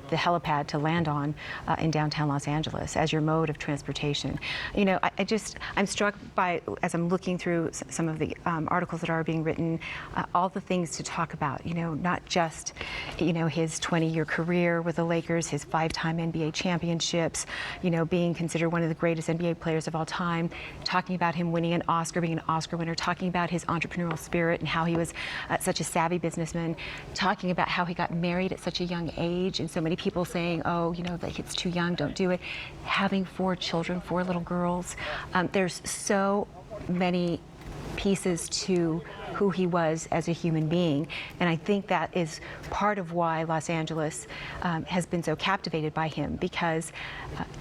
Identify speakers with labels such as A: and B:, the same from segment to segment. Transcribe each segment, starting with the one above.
A: the helipad to land on in downtown Los Angeles as your mode of transportation. You know, I'm struck by, as I'm looking through some of the articles that are being written, all the things to talk about, you know, not just, you know, his 20-year career with the Lakers, his 5-time NBA championships, you know, being considered one of the greatest NBA players of all time, talking about him winning an Oscar, being an Oscar winner, talking about his entrepreneurial spirit and how he was such a savvy businessman, talking about how he got married at such a young age, and so many people saying, oh, you know, like it's too young, don't do it. Having 4 children, 4 little girls. There's so many pieces to who he was as a human being, and I think that is part of why Los Angeles has been so captivated by him, because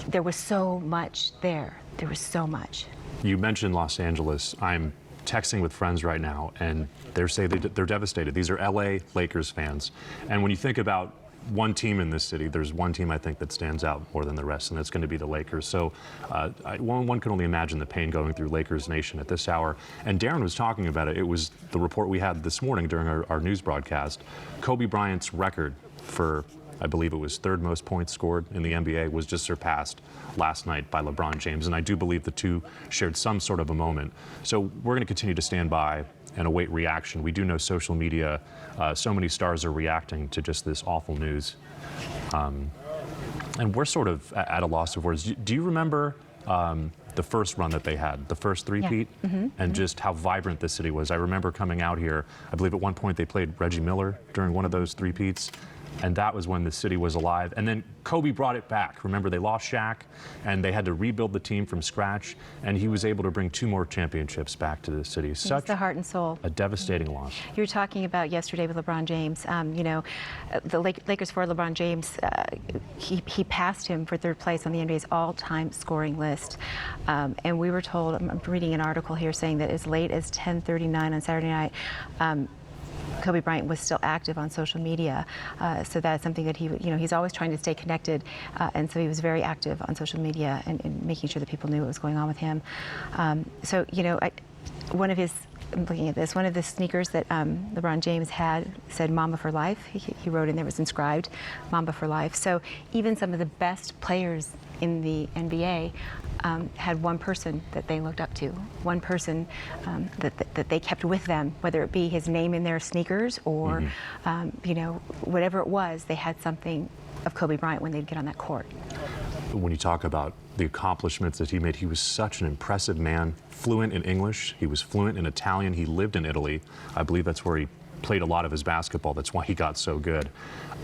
A: there was so much there. There was so much.
B: You mentioned Los Angeles. I'm texting with friends right now, and they're devastated. These are LA Lakers fans, and when you think about one team in this city, there's one team I think that stands out more than the rest, and that's going to be the Lakers. So one can only imagine the pain going through Lakers Nation at this hour. And Darren was talking about it. It was the report we had this morning during our news broadcast. Kobe Bryant's record for, I believe it was 3rd most points scored in the NBA, was just surpassed last night by LeBron James. And I do believe the two shared some sort of a moment. So we're going to continue to stand by and await reaction. We do know social media, so many stars are reacting to just this awful news. And we're sort of at a loss of words. Do you remember the first run that they had, the first three-peat, and just how vibrant the city was? I remember coming out here, I believe at one point they played Reggie Miller during one of those three-peats, and that was when the city was alive. And then Kobe brought it back. Remember, they lost Shaq, and they had to rebuild the team from scratch, and he was able to bring 2 more championships back to the city.
A: Such the heart and soul.
B: A devastating loss.
A: You were talking about yesterday with LeBron James. You know, the Lakers for LeBron James, he passed him for 3rd place on the NBA's all-time scoring list. And we were told, I'm reading an article here saying that as late as 10:39 on Saturday night, Kobe Bryant was still active on social media, so that's something that he, you know, he's always trying to stay connected, and so he was very active on social media and making sure that people knew what was going on with him. So, you know, I'm looking at this, one of the sneakers that LeBron James had said Mamba for life. He wrote in there, was inscribed Mamba for life. So even some of the best players in the NBA had one person that they looked up to, one person that they kept with them, whether it be his name in their sneakers or, you know, whatever it was, they had something of Kobe Bryant when they'd get on that court.
B: When you talk about the accomplishments that he made, he was such an impressive man, fluent in English, he was fluent in Italian, he lived in Italy. I believe that's where he played a lot of his basketball. That's why he got so good.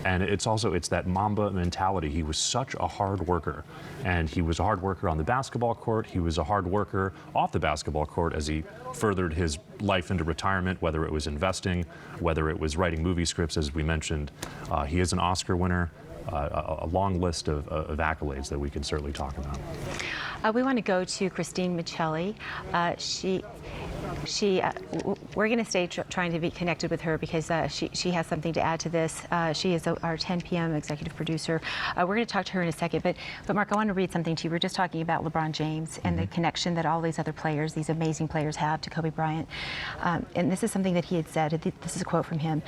B: And it's that Mamba mentality. He was such a hard worker, and he was a hard worker on the basketball court. He was a hard worker off the basketball court as he furthered his life into retirement, whether it was investing, whether it was writing movie scripts, as we mentioned. He is an Oscar winner. A long list of accolades that we can certainly talk about.
A: We want to go to Christine Michelli. We're going to stay trying to be connected with her because she has something to add to this. She is our 10 p.m. executive producer. We're going to talk to her in a second, but Mark, I want to read something to you. We're just talking about LeBron James and the connection that all these other players, these amazing players, have to Kobe Bryant. And this is something that he had said. This is a quote from him.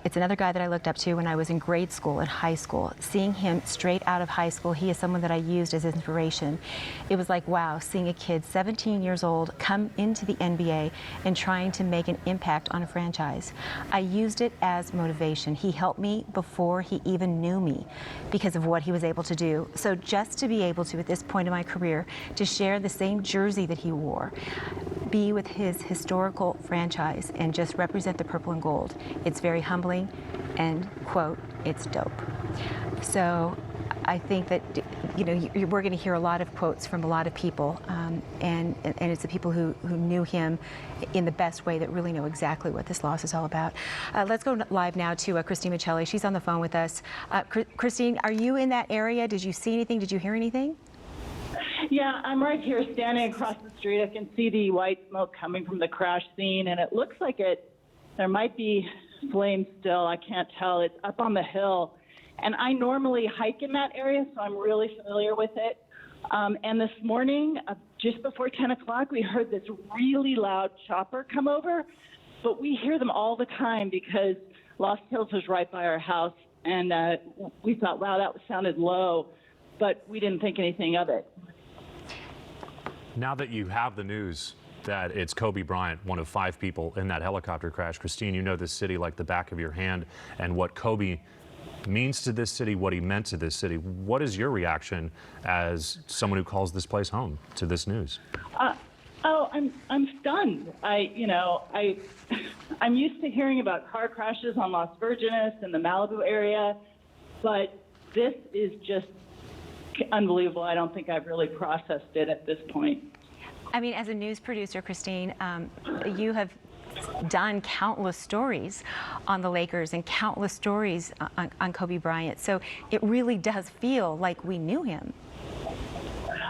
A: It's another guy that I looked up to when I was in grade school and high school. Seeing him straight out of high school, he is someone that I used as inspiration. It was like, wow, seeing a kid 17 years old come into the NBA and trying to make an impact on a franchise. I used it as motivation. He helped me before he even knew me because of what he was able to do. So just to be able to, at this point in my career, to share the same jersey that he wore, be with his historical franchise, and just represent the purple and gold, it's very humbling and, quote, it's dope. So I think that, you know, we're going to hear a lot of quotes from a lot of people, and it's the people who knew him in the best way that really know exactly what this loss is all about. Let's go live now to Christine Michelli. She's on the phone with us. Christine, are you in that area? Did you see anything? Did you hear anything?
C: Yeah, I'm right here standing across the street. I can see the white smoke coming from the crash scene, and it looks like there might be flames still. I can't tell. It's up on the hill. And I normally hike in that area, so I'm really familiar with it. And this morning, just before 10 o'clock, we heard this really loud chopper come over. But we hear them all the time because Lost Hills is right by our house. and we thought, wow, that sounded low, but we didn't think anything of it.
B: Now that you have the news that it's Kobe Bryant, one of 5 people in that helicopter crash, Christine, you know this city like the back of your hand, and what Kobe means to this city, what he meant to this city. What is your reaction as someone who calls this place home to this news?
C: I'm stunned. I'm used to hearing about car crashes on Las Virgenes and the Malibu area, but this is just unbelievable. I don't think I've really processed it at this point.
A: I mean, as a news producer, Christine, you have done countless stories on the Lakers and countless stories on Kobe Bryant. So it really does feel like we knew him.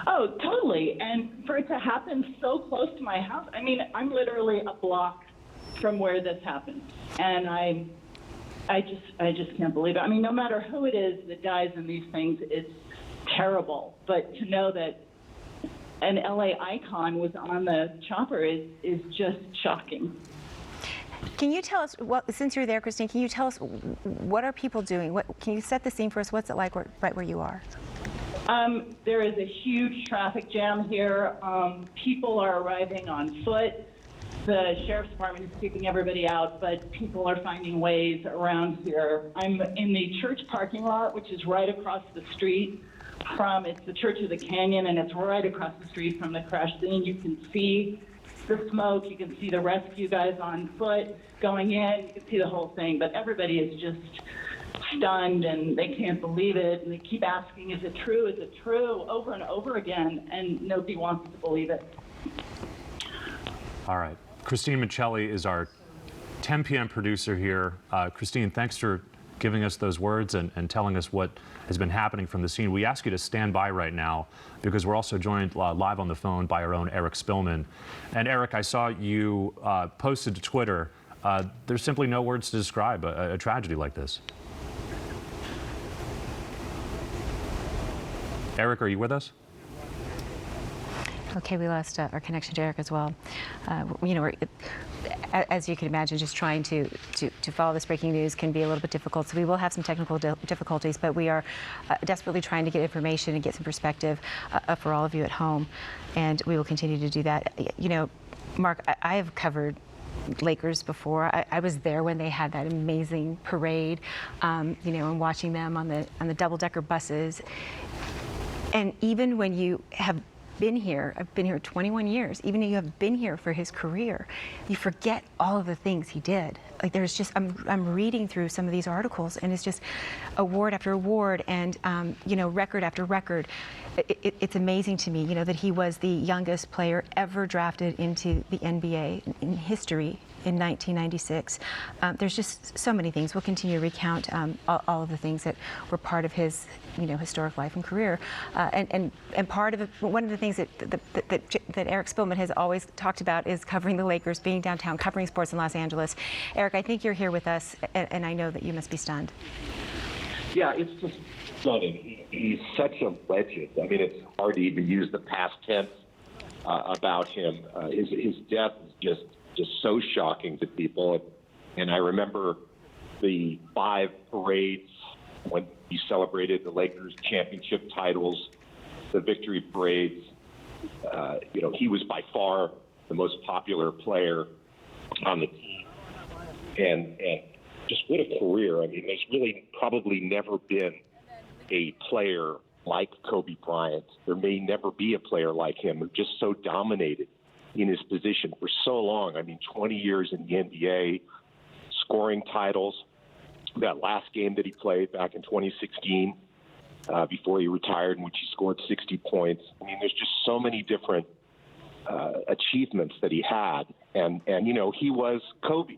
C: Oh, totally. And for it to happen so close to my house, I mean, I'm literally a block from where this happened. And I just can't believe it. I mean, no matter who it is that dies in these things, it's terrible. But to know that an LA icon was on the chopper is just shocking.
A: Can you tell us, since you're there, Christine, can you tell us what are people doing? Can you set the scene for us? What's it like right where you are?
C: There is a huge traffic jam here. People are arriving on foot. The sheriff's department is keeping everybody out, but people are finding ways around here. I'm in the church parking lot, which is right across the street it's the Church of the Canyon, and it's right across the street from the crash scene. You can see the smoke. You can see the rescue guys on foot going in. You can see the whole thing, but everybody is just stunned, and they can't believe it, and they keep asking, is it true, over and over again, and nobody wants to believe it.
B: All right. Christine Michelli is our 10 p.m. producer here. Christine, thanks for giving us those words and telling us what has been happening from the scene. We ask you to stand by right now because we're also joined live on the phone by our own Eric Spillman. And Eric, I saw you posted to Twitter, there's simply no words to describe a tragedy like this. Eric, are you with us?
A: Okay, we lost our connection to Eric as well. As you can imagine, just trying to follow this breaking news can be a little bit difficult. So we will have some technical difficulties, but we are desperately trying to get information and get some perspective for all of you at home, and we will continue to do that. You know, Mark, I have covered Lakers before. I was there when they had that amazing parade, and watching them on the double-decker buses. And even when you have been here, I've been here 21 years, even if you have been here for his career, you forget all of the things he did. Like there's just, I'm reading through some of these articles, and it's just award after award and, record after record. It's amazing to me, that he was the youngest player ever drafted into the NBA in history in 1996. There's just so many things. We'll continue to recount all of the things that were part of his, historic life and career. And part of it, one of the things that Eric Spillman has always talked about is covering the Lakers, being downtown, covering sports in Los Angeles. Eric, I think you're here with us, and I know that you must be stunned.
D: Yeah, it's just stunning. He's such a legend. I mean, it's hard to even use the past tense about him. His death is just so shocking to people. And I remember the 5 parades when he celebrated the Lakers championship titles, the victory parades. He was by far the most popular player on the team. And just what a career. I mean, there's really probably never been a player like Kobe Bryant. There may never be a player like him who just so dominated in his position for so long. I mean, 20 years in the NBA, scoring titles. That last game that he played back in 2016, before he retired, in which he scored 60 points. I mean, there's just so many different achievements that he had. And he was Kobe.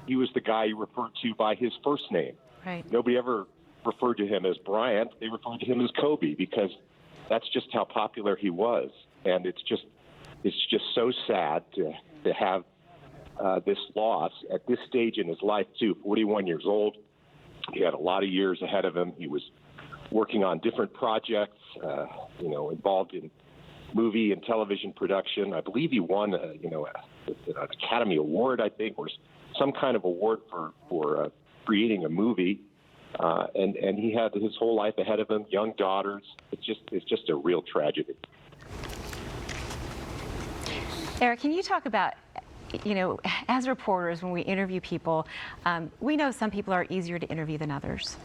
D: He was the guy you referred to by his first name.
A: Right.
D: Nobody ever referred to him as Bryant. They referred to him as Kobe because that's just how popular he was. And it's just so sad to have this loss at this stage in his life, too. 41 years old. He had a lot of years ahead of him. He was working on different projects, involved in movie and television production. I believe he won, an Academy Award, I think, or some kind of award for creating a movie. and he had his whole life ahead of him, young daughters. It's just a real tragedy.
A: Eric, can you talk about, as reporters, when we interview people, we know some people are easier to interview than others.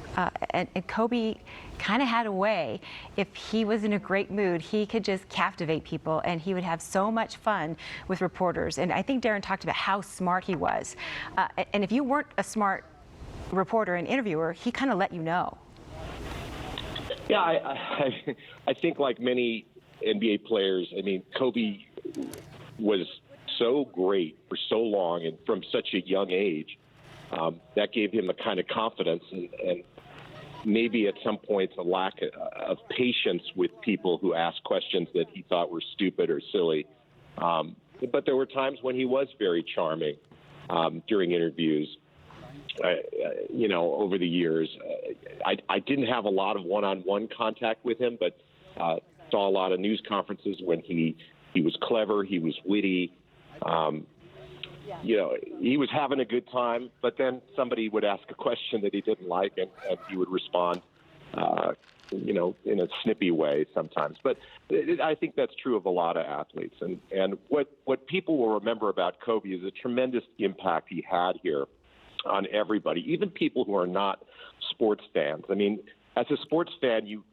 A: And Kobe kind of had a way, if he was in a great mood, he could just captivate people, and he would have so much fun with reporters. And I think Darren talked about how smart he was. And if you weren't a smart reporter and interviewer, he kind of let you know.
D: Yeah, I think like many NBA players, I mean, Kobe was so great for so long and from such a young age, that gave him the kind of confidence and maybe at some points a lack of patience with people who asked questions that he thought were stupid or silly. But there were times when he was very charming during interviews. Over the years, I didn't have a lot of one-on-one contact with him, but saw a lot of news conferences when he was clever, he was witty. He was having a good time, but then somebody would ask a question that he didn't like, and he would respond, in a snippy way sometimes. But I think that's true of a lot of athletes. And what people will remember about Kobe is the tremendous impact he had here on everybody, even people who are not sports fans. I mean, as a sports fan, you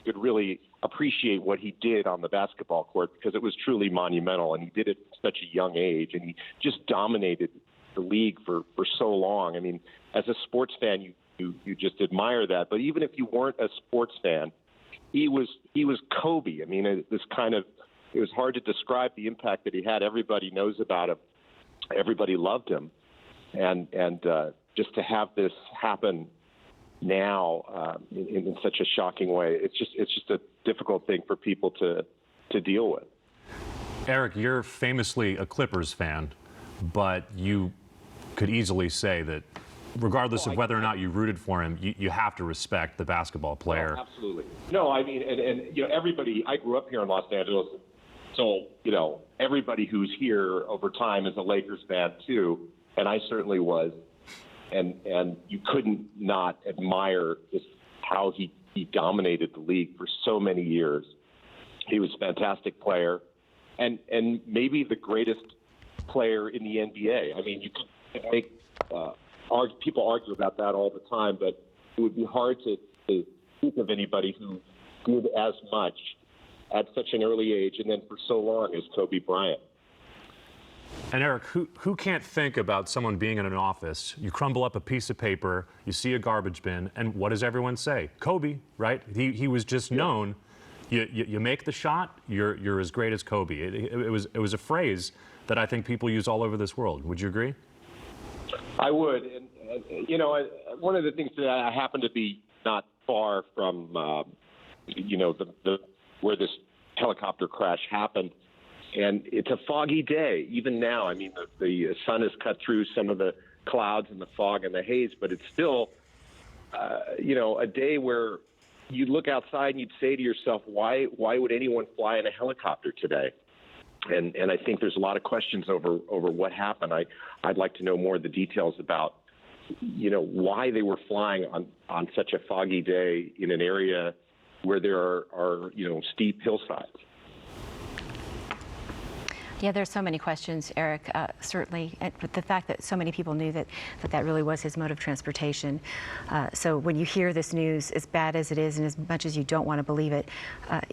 D: could really appreciate what he did on the basketball court because it was truly monumental, and he did it at such a young age, and he just dominated the league for so long. I mean, as a sports fan, you just admire that. But even if you weren't a sports fan, he was Kobe. I mean, it was hard to describe the impact that he had. Everybody knows about him. Everybody loved him. And just to have this happen now in such a shocking way, it's just a difficult thing for people to deal with.
B: Eric, you're famously a Clippers fan, but you could easily say that regardless of whether or not you rooted for him, you have to respect the basketball player.
D: No, absolutely. No, I mean, and everybody, I grew up here in Los Angeles, so, everybody who's here over time is a Lakers fan too, and I certainly was. And you couldn't not admire just how he dominated the league for so many years. He was a fantastic player, and maybe the greatest player in the NBA. I mean, you could make people argue about that all the time, but it would be hard to think of anybody who did as much at such an early age and then for so long as Kobe Bryant.
B: And Eric, who can't think about someone being in an office, you crumble up a piece of paper, you see a garbage bin, and what does everyone say? Kobe, right? He was just known. You make the shot, you're as great as Kobe. It was a phrase that I think people use all over this world. Would you agree?
D: I would. And one of the things that I happen to be not far from, where this helicopter crash happened. And it's a foggy day, even now. I mean, the sun has cut through some of the clouds and the fog and the haze, but it's still, a day where you look outside and you'd say to yourself, why would anyone fly in a helicopter today? And I think there's a lot of questions over what happened. I'd like to know more of the details about, why they were flying on such a foggy day in an area where there are steep hillsides.
A: Yeah, there's so many questions, Eric, certainly. But the fact that so many people knew that really was his mode of transportation. So when you hear this news, as bad as it is and as much as you don't want to believe it,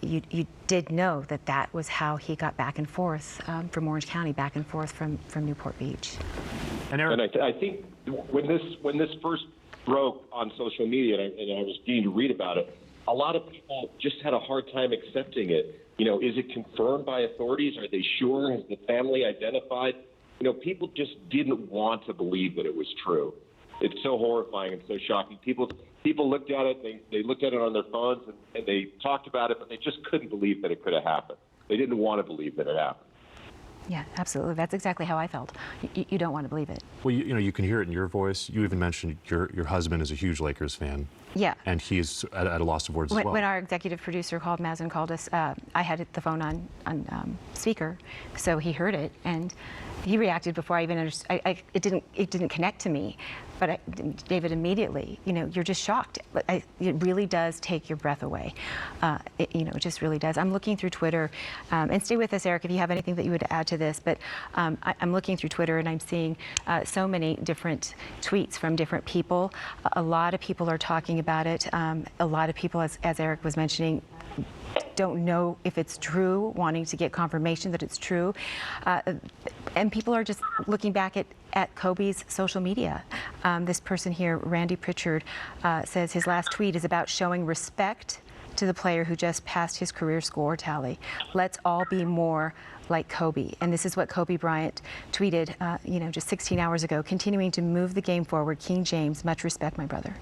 A: you did know that was how he got back and forth from Orange County, back and forth from Newport Beach.
B: And Eric,
D: I think when this first broke on social media, and I was beginning to read about it, a lot of people just had a hard time accepting it. Is it confirmed by authorities? Are they sure? Has the family identified? People just didn't want to believe that it was true. It's so horrifying and so shocking. People looked at it, they looked at it on their phones, and they talked about it, but they just couldn't believe that it could have happened. They didn't want to believe that it happened.
A: Yeah, absolutely. That's exactly how I felt. You don't want to believe it.
B: well, you can hear it in your voice. You even mentioned your husband is a huge Lakers fan.
A: Yeah.
B: And he's at a loss of words as well.
A: When our executive producer called us, I had the phone on speaker, so he heard it, and He reacted before I even understood. It didn't connect to me, but David immediately. You're just shocked. It really does take your breath away. It just really does. I'm looking through Twitter, and stay with us, Eric, if you have anything that you would add to this. But I'm looking through Twitter and I'm seeing so many different tweets from different people. A lot of people are talking about it. A lot of people, as Eric was mentioning, don't know if it's true, wanting to get confirmation that it's true. And people are just looking back at Kobe's social media. This person here, Randy Pritchard, says his last tweet is about showing respect to the player who just passed his career score tally. Let's all be more like Kobe. And this is what Kobe Bryant tweeted, just 16 hours ago, continuing to move the game forward. King James, much respect, my brother.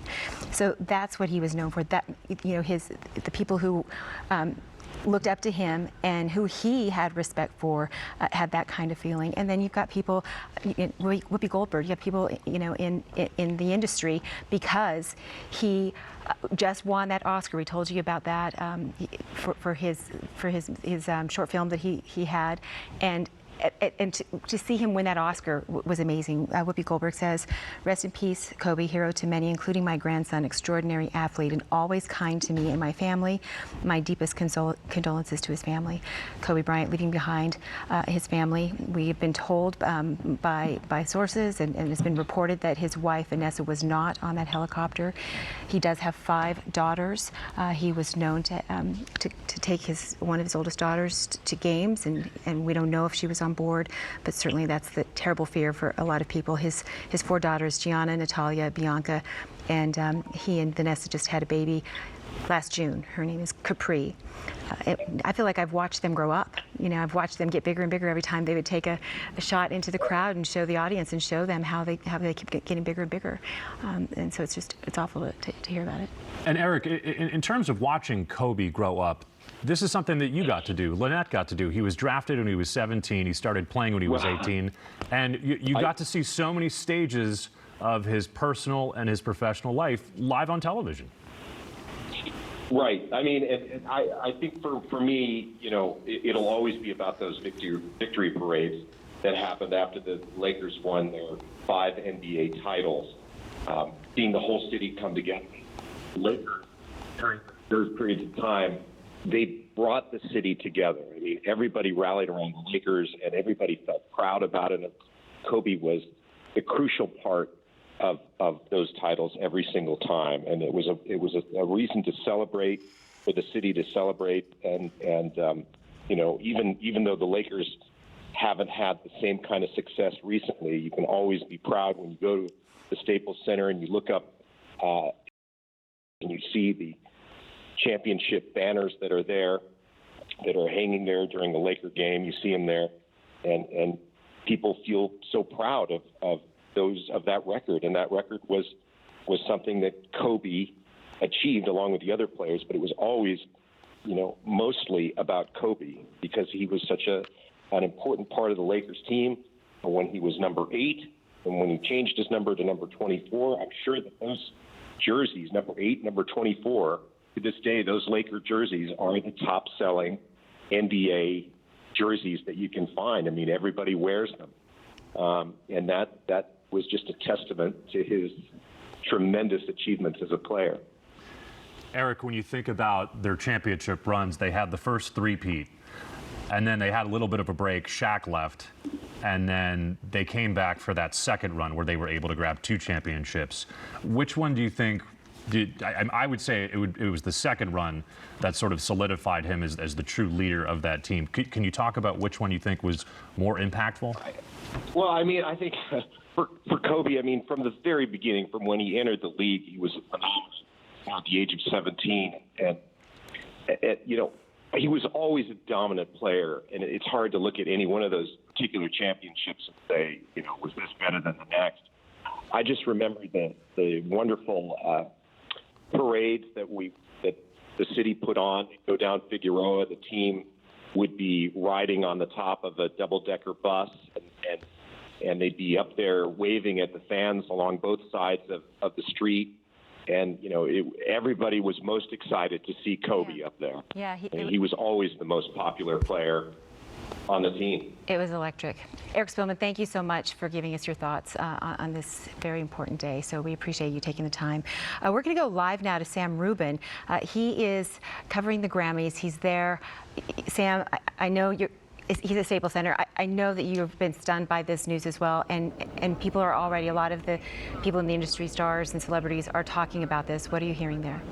A: So that's what he was known for. That, the people who looked up to him and who he had respect for had that kind of feeling. And then you've got people, Whoopi Goldberg, you have people, in the industry because he just won that Oscar. We told you about that for his short film that he had, and to see him win that Oscar was amazing. Whoopi Goldberg says, "Rest in peace, Kobe, hero to many, including my grandson, extraordinary athlete, and always kind to me and my family. My deepest condolences to his family." Kobe Bryant leaving behind his family. We have been told by sources, and it's been reported that his wife, Vanessa, was not on that helicopter. He does have 5 daughters. He was known to take one of his oldest daughters to games, and we don't know if she was on board, but certainly that's the terrible fear for a lot of people. His 4 daughters, Gianna, Natalia, Bianca, and he and Vanessa just had a baby last June. Her name is Capri. I feel like I've watched them grow up. I've watched them get bigger and bigger every time they would take a shot into the crowd and show the audience and show them how they keep getting bigger and bigger. And so it's awful to hear about it.
B: And Eric, in terms of watching Kobe grow up, this is something that you got to do. Lynette got to do. He was drafted when he was 17. He started playing when he was 18. And you got to see so many stages of his personal and his professional life live on television.
D: Right. I mean, and I think for me, it'll always be about those victory parades that happened after the Lakers won their 5 NBA titles. Seeing the whole city come together. The Lakers, during those periods of time, they brought the city together. I mean, everybody rallied around the Lakers, and everybody felt proud about it. And Kobe was the crucial part of those titles every single time, and it was a reason to celebrate, for the city to celebrate, and even though the Lakers haven't had the same kind of success recently, you can always be proud when you go to the Staples Center and you look up and you see the championship banners that are there, that are hanging there during the Laker game. You see them there, and people feel so proud of that record. And that record was something that Kobe achieved along with the other players, but it was always, mostly about Kobe because he was such an important part of the Lakers team. When he was number 8, and when he changed his number to number 24, I'm sure that those jerseys, number 8, number 24. To this day, those Laker jerseys are the top-selling NBA jerseys that you can find. I mean, everybody wears them. And that was just a testament to his tremendous achievements as a player.
B: Eric, when you think about their championship runs, they had the first three-peat, and then they had a little bit of a break. Shaq left, and then they came back for that second run where they were able to grab 2 championships. Which one do you think I would say it was the second run that sort of solidified him as the true leader of that team. Can you talk about which one you think was more impactful?
D: Well, I mean, I think for Kobe, I mean, from the very beginning, from when he entered the league, he was phenomenal at the age of 17. And he was always a dominant player. And it's hard to look at any one of those particular championships and say, was this better than the next? I just remember the wonderful parades that the city put on. They'd go down Figueroa. The team would be riding on the top of a double-decker bus, and they'd be up there waving at the fans along both sides of the street. And everybody was most excited to see Kobe up there.
A: Yeah,
D: he was always the most popular player. on the team.
A: It was electric. Eric Spillman, thank you so much for giving us your thoughts on this very important day. So we appreciate you taking the time. We're going to go live now to Sam Rubin. He is covering the Grammys. He's there. Sam, I know he's at Staples Center. I know that you've been stunned by this news as well, and people are already, a lot of the people in the industry, stars and celebrities, are talking about this. What are you hearing there?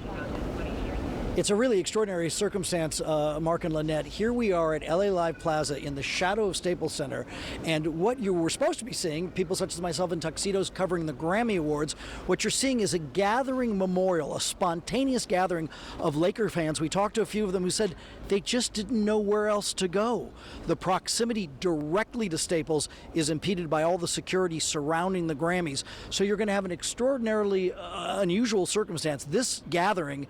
E: It's a really extraordinary circumstance, Mark and Lynette. Here we are at LA Live Plaza in the shadow of Staples Center, and what you were supposed to be seeing, people such as myself in tuxedos covering the Grammy Awards, what you're seeing is a gathering memorial, a spontaneous gathering of Laker fans. We talked to a few of them who said they just didn't know where else to go. The proximity directly to Staples is impeded by all the security surrounding the Grammys, so you're going to have an extraordinarily unusual circumstance. This gathering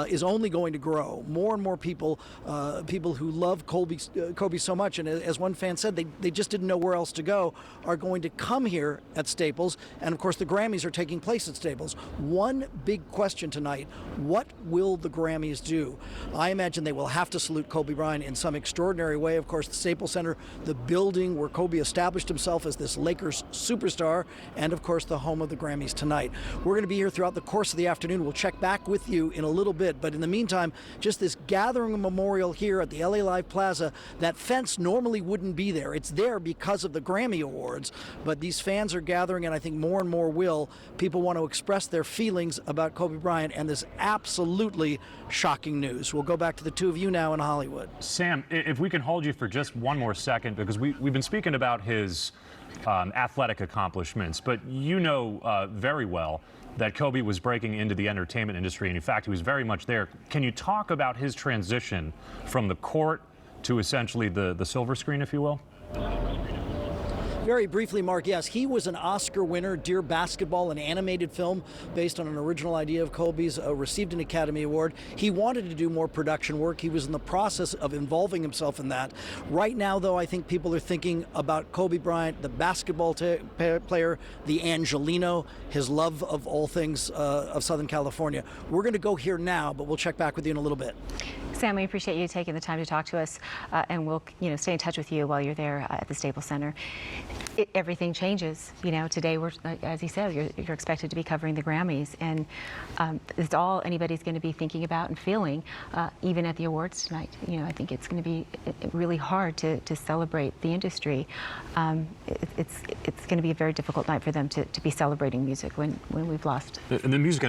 E: is only going to grow. More and more people who love Kobe so much, and as one fan said, they just didn't know where else to go, are going to come here at Staples. And of course, the Grammys are taking place at Staples. One big question tonight: what will the Grammys do? I imagine they will have to salute Kobe Bryant in some extraordinary way. Of course, the Staples Center, the building where Kobe established himself as this Lakers superstar, and of course, the home of the Grammys tonight. We're going to be here throughout the course of the afternoon. We'll check back with you in a little bit, but in the meantime, just this gathering memorial here at the LA Live Plaza. That fence normally wouldn't be there. It's there because of the Grammy Awards, but these fans are gathering, and I think more and more will. People want to express their feelings about Kobe Bryant and this absolutely shocking news. We'll go back to the two of you now in Hollywood.
B: Sam, if we can hold you for just one more second, because we've been speaking about his athletic accomplishments, but you know very well that Kobe was breaking into the entertainment industry, and in fact, he was very much there. Can you talk about his transition from the court to essentially the silver screen, if you will?
E: Very briefly, Mark, yes, he was an Oscar winner. Dear Basketball, an animated film based on an original idea of Kobe's, received an Academy Award. He wanted to do more production work. He was in the process of involving himself in that. Right now, though, I think people are thinking about Kobe Bryant, the basketball player, the Angelino, his love of all things of Southern California. We're going to go here now, but we'll check back with you in a little bit.
A: Sam, we appreciate you taking the time to talk to us, and we'll stay in touch with you while you're there at the Staples Center. Everything changes. Today, we're, as he said, you're expected to be covering the Grammys, and it's all anybody's going to be thinking about and feeling, even at the awards tonight. I think it's going to be really hard to celebrate the industry. It's going to be a very difficult night for them to be celebrating music when we've lost.
B: And the music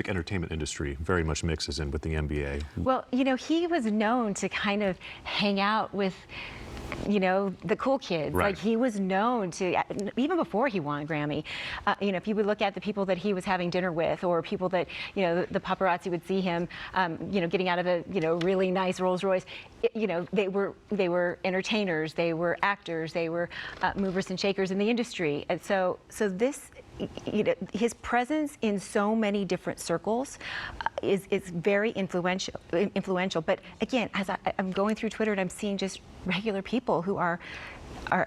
B: entertainment industry very much mixes in with the NBA.
A: Well, he was known to kind of hang out with the cool kids.
B: Right.
A: Like, he was known to, even before he won a Grammy, if you would look at the people that he was having dinner with, or people that, the paparazzi would see him, getting out of a, really nice Rolls Royce, they were entertainers, they were actors, they were movers and shakers in the industry. And so this, his presence in so many different circles is very influential. But again, as I'm going through Twitter and I'm seeing just regular people who are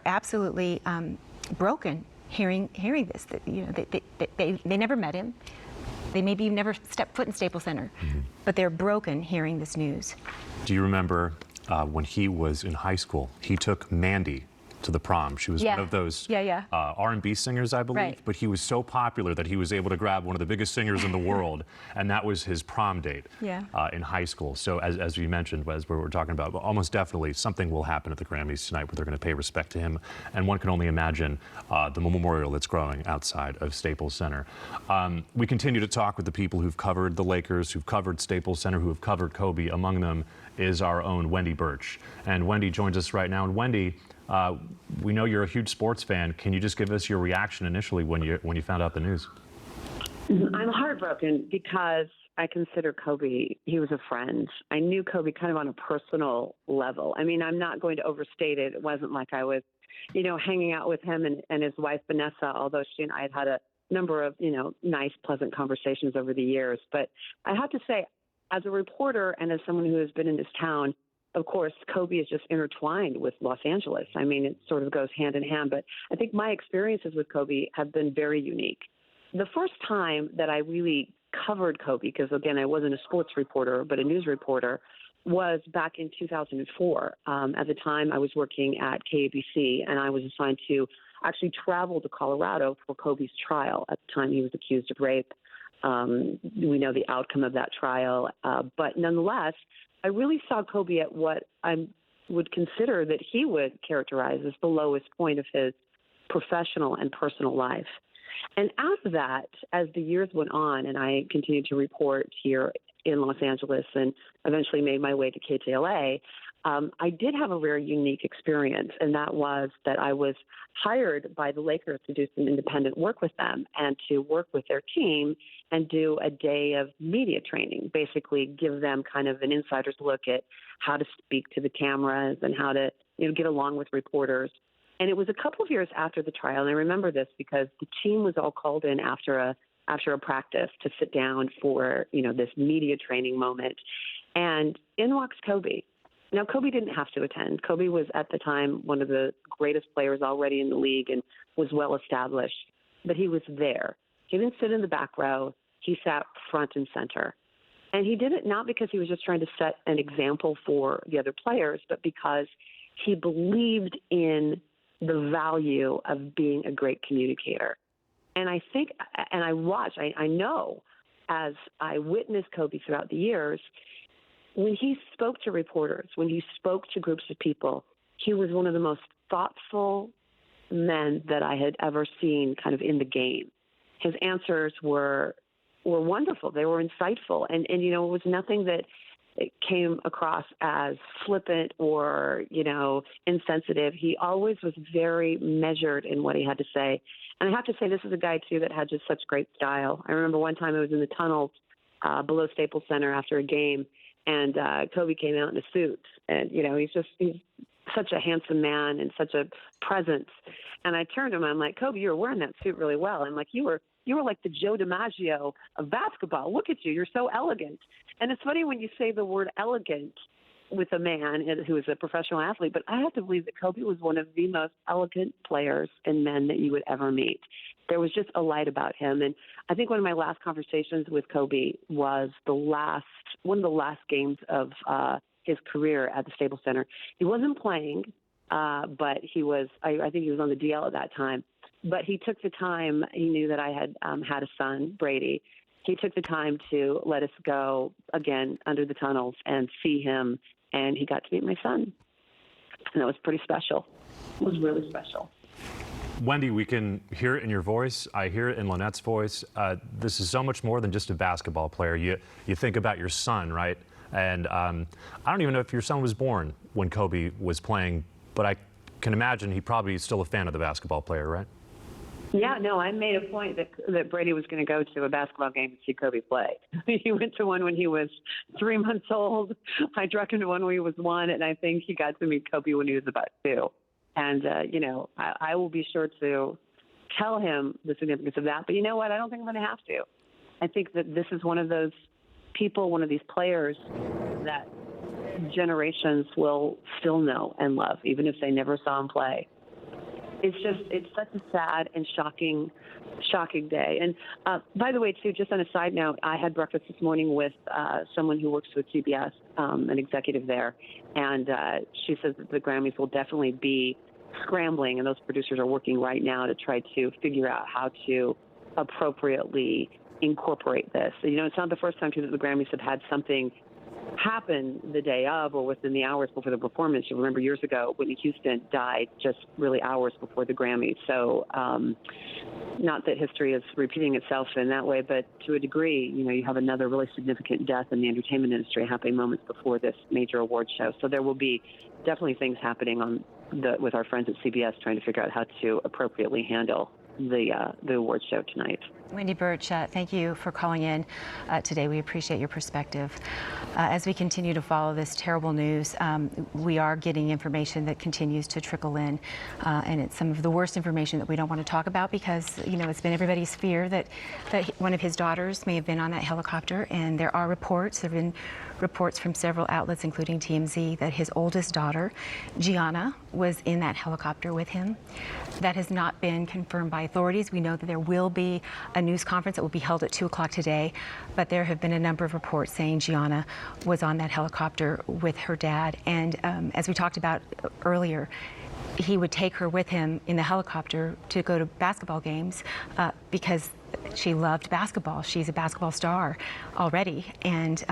A: absolutely broken hearing this. That, they never met him. They maybe never stepped foot in Staples Center, but they're broken hearing this news.
B: Do you remember when he was in high school, he took Mandy to the prom? She was one of those R&B singers, I believe,
A: Right.
B: but he was so popular that he was able to grab one of the biggest singers in the world, and that was his prom date in high school. So as you mentioned, as we were talking about, almost definitely something will happen at the Grammys tonight where they're going to pay respect to him, and one can only imagine the memorial that's growing outside of Staples Center. We continue to talk with the people who've covered the Lakers, who've covered Staples Center, who have covered Kobe. Among them is our own Wendy Birch. And Wendy joins us right now. And Wendy, we know you're a huge sports fan. Can you just give us your reaction initially when you found out the news?
F: I'm heartbroken because I consider Kobe, he was a friend. I knew Kobe kind of on a personal level. I mean, I'm not going to overstate it. It wasn't like I was, hanging out with him and his wife, Vanessa, although she and I had a number of, nice, pleasant conversations over the years. But I have to say, as a reporter and as someone who has been in this town, of course, Kobe is just intertwined with Los Angeles. I mean, it sort of goes hand in hand. But I think my experiences with Kobe have been very unique. The first time that I really covered Kobe, because again, I wasn't a sports reporter, but a news reporter, was back in 2004. At the time, I was working at KABC, and I was assigned to actually travel to Colorado for Kobe's trial. At the time, he was accused of rape. We know the outcome of that trial. But nonetheless, I really saw Kobe at what I would consider that he would characterize as the lowest point of his professional and personal life. And after that, as the years went on and I continued to report here in Los Angeles and eventually made my way to KTLA, I did have a very unique experience, and that was that I was hired by the Lakers to do some independent work with them and to work with their team and do a day of media training, basically give them kind of an insider's look at how to speak to the cameras and how to get along with reporters. And it was a couple of years after the trial, and I remember this because the team was all called in after a practice to sit down for this media training moment. And in walks Kobe. Now, Kobe didn't have to attend. Kobe was at the time one of the greatest players already in the league and was well established, but he was there. He didn't sit in the back row. He sat front and center. And he did it not because he was just trying to set an example for the other players, but because he believed in the value of being a great communicator. And I think, and I know as I witnessed Kobe throughout the years, when he spoke to reporters, when he spoke to groups of people, he was one of the most thoughtful men that I had ever seen kind of in the game. His answers were wonderful. They were insightful. And it was nothing that it came across as flippant or, insensitive. He always was very measured in what he had to say. And I have to say, this is a guy, too, that had just such great style. I remember one time I was in the tunnels below Staples Center after a game, and Kobe came out in a suit. And, he's such a handsome man and such a presence. And I turned to him, I'm like, Kobe, you were wearing that suit really well. I'm like, you were like the Joe DiMaggio of basketball. Look at you. You're so elegant. And it's funny when you say the word elegant with a man who is a professional athlete, but I have to believe that Kobe was one of the most elegant players and men that you would ever meet. There was just a light about him. And I think one of my last conversations with Kobe was one of the last games of his career at the Staples Center. He wasn't playing, but he was, I think he was on the DL at that time. But he took the time. He knew that I had had a son, Brady. He took the time to let us go again under the tunnels and see him, and he got to meet my son. And that was pretty special. It was really special.
B: Wendy, we can hear it in your voice. I hear it in Lynette's voice. This is so much more than just a basketball player. You think about your son, right? And I don't even know if your son was born when Kobe was playing, but I can imagine he probably is still a fan of the basketball player, right?
F: Yeah, no, I made a point that Brady was going to go to a basketball game to see Kobe play. He went to one when he was 3 months old. I dragged him to one when he was 1, and I think he got to meet Kobe when he was about 2. And, I will be sure to tell him the significance of that. But you know what? I don't think I'm going to have to. I think that this is one of those people, one of these players that generations will still know and love, even if they never saw him play. It's such a sad and shocking day. And by the way, too, just on a side note, I had breakfast this morning with someone who works with CBS, an executive there, and she says that the Grammys will definitely be scrambling, and those producers are working right now to try to figure out how to appropriately incorporate this. It's not the first time, too, that the Grammys have had something happen the day of or within the hours before the performance. You remember years ago, Whitney Houston died just really hours before the Grammys. So not that history is repeating itself in that way, but to a degree, you have another really significant death in the entertainment industry happening moments before this major award show. So there will be definitely things happening with our friends at CBS trying to figure out how to appropriately handle the award show tonight.
A: Wendy Birch, thank you for calling in today. We appreciate your perspective. As we continue to follow this terrible news, we are getting information that continues to trickle in, and it's some of the worst information that we don't want to talk about because, it's been everybody's fear that one of his daughters may have been on that helicopter, and there have been reports from several outlets, including TMZ, that his oldest daughter, Gianna, was in that helicopter with him. That has not been confirmed by authorities. We know that there will be a a news conference that will be held at 2 o'clock today, but there have been a number of reports saying Gianna was on that helicopter with her dad. And as we talked about earlier, he would take her with him in the helicopter to go to basketball games because she loved basketball. She's a basketball star already, and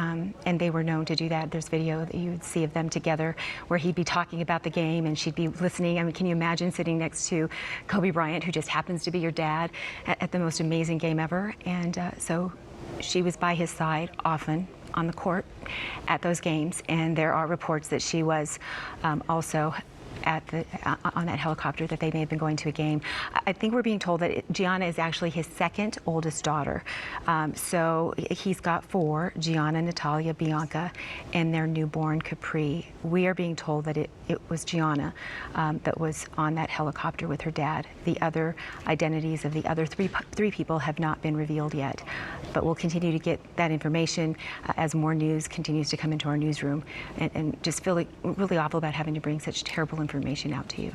A: they were known to do that. There's video that you would see of them together where he'd be talking about the game and she'd be listening. I mean, can you imagine sitting next to Kobe Bryant, who just happens to be your dad, at the most amazing game ever? And so she was by his side often on the court at those games, and there are reports that she was also on that helicopter, that they may have been going to a game. I think we're being told that Gianna is actually his second oldest daughter. So he's got 4, Gianna, Natalia, Bianca, and their newborn Capri. We are being told that it was Gianna that was on that helicopter with her dad. The other identities of the other three people have not been revealed yet, but we'll continue to get that information as more news continues to come into our newsroom, and just feel really awful about having to bring such terrible information out to you.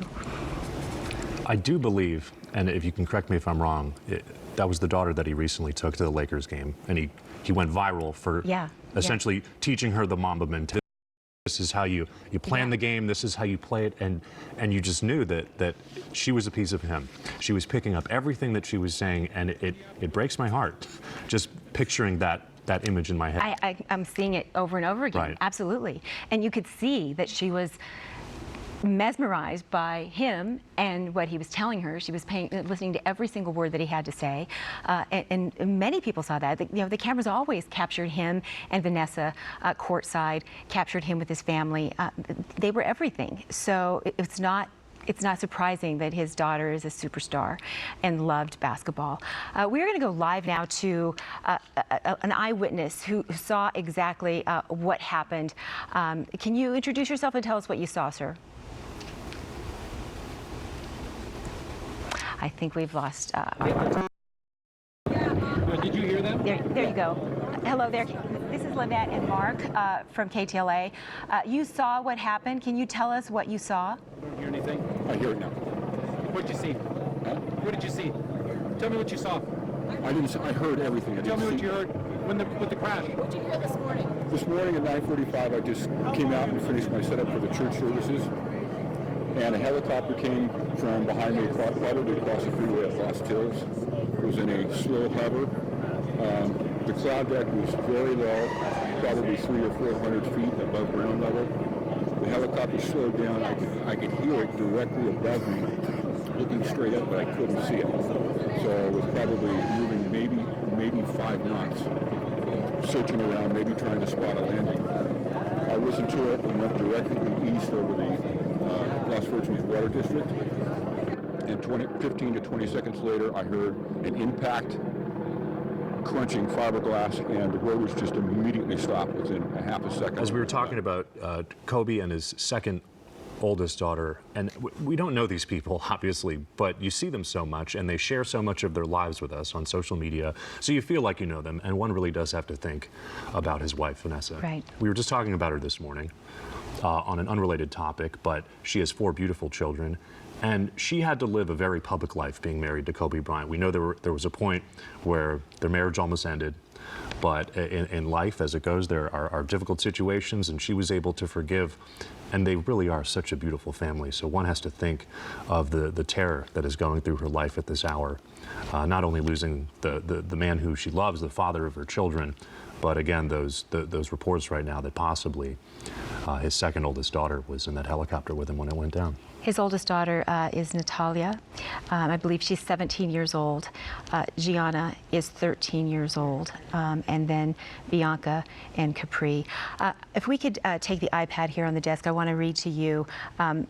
B: I do believe, and if you can correct me if I'm wrong, that was the daughter that he recently took to the Lakers game, and he went viral for essentially teaching her the Mamba mentality. This is how you plan the game, this is how you play it, and you just knew that she was a piece of him. She was picking up everything that she was saying, and it breaks my heart just picturing that image in my head.
A: I'm seeing it over and over again.
B: Right.
A: Absolutely. And you could see that she was mesmerized by him and what he was telling her. She was listening to every single word that he had to say, and many people saw that. The cameras always captured him and Vanessa courtside, captured him with his family. They were everything. So it's not surprising that his daughter is a superstar and loved basketball. We're going to go live now to an eyewitness who saw exactly what happened. Can you introduce yourself and tell us what you saw, sir? I think we've lost.
G: Did you hear them?
A: There you go. Hello there. This is Lynette and Mark from KTLA. You saw what happened. Can you tell us what you saw?
G: I don't hear anything.
H: I hear it now.
G: What did you see?
H: Huh?
G: What did you see? Tell me what you saw.
H: I heard everything.
G: Tell me what you heard with the crash.
I: What did you hear this morning?
H: This morning at 9:45, I just came out and finished my setup for the church services. And a helicopter came from behind me, probably across the freeway at Lost Hills. It was in a slow hover. The cloud deck was very low, probably 300 or 400 feet above ground level. The helicopter slowed down. I could hear it directly above me, looking straight up, but I couldn't see it. So it was probably moving maybe 5 knots, searching around, maybe trying to spot a landing. I listened to it and went directly east over the Las Virgenes Water District, and 15 to 20 seconds later I heard an impact, crunching fiberglass, and the rotors just immediately stopped within a half a second.
B: As we were talking about Kobe and his second oldest daughter, and we don't know these people, obviously, but you see them so much, and they share so much of their lives with us on social media, so you feel like you know them, and one really does have to think about his wife, Vanessa.
A: Right.
B: We were just talking about her this morning on an unrelated topic, but she has 4 beautiful children, and she had to live a very public life being married to Kobe Bryant. We know there was a point where their marriage almost ended, but in life, as it goes, there are difficult situations, and she was able to forgive, and they really are such a beautiful family. So one has to think of the terror that is going through her life at this hour, not only losing the man who she loves, the father of her children, but again, those reports right now that possibly his second oldest daughter was in that helicopter with him when it went down.
A: His oldest daughter is Natalia. I believe she's 17 years old. Gianna is 13 years old. And then Bianca and Capri. If we could take the iPad here on the desk, I want to read to you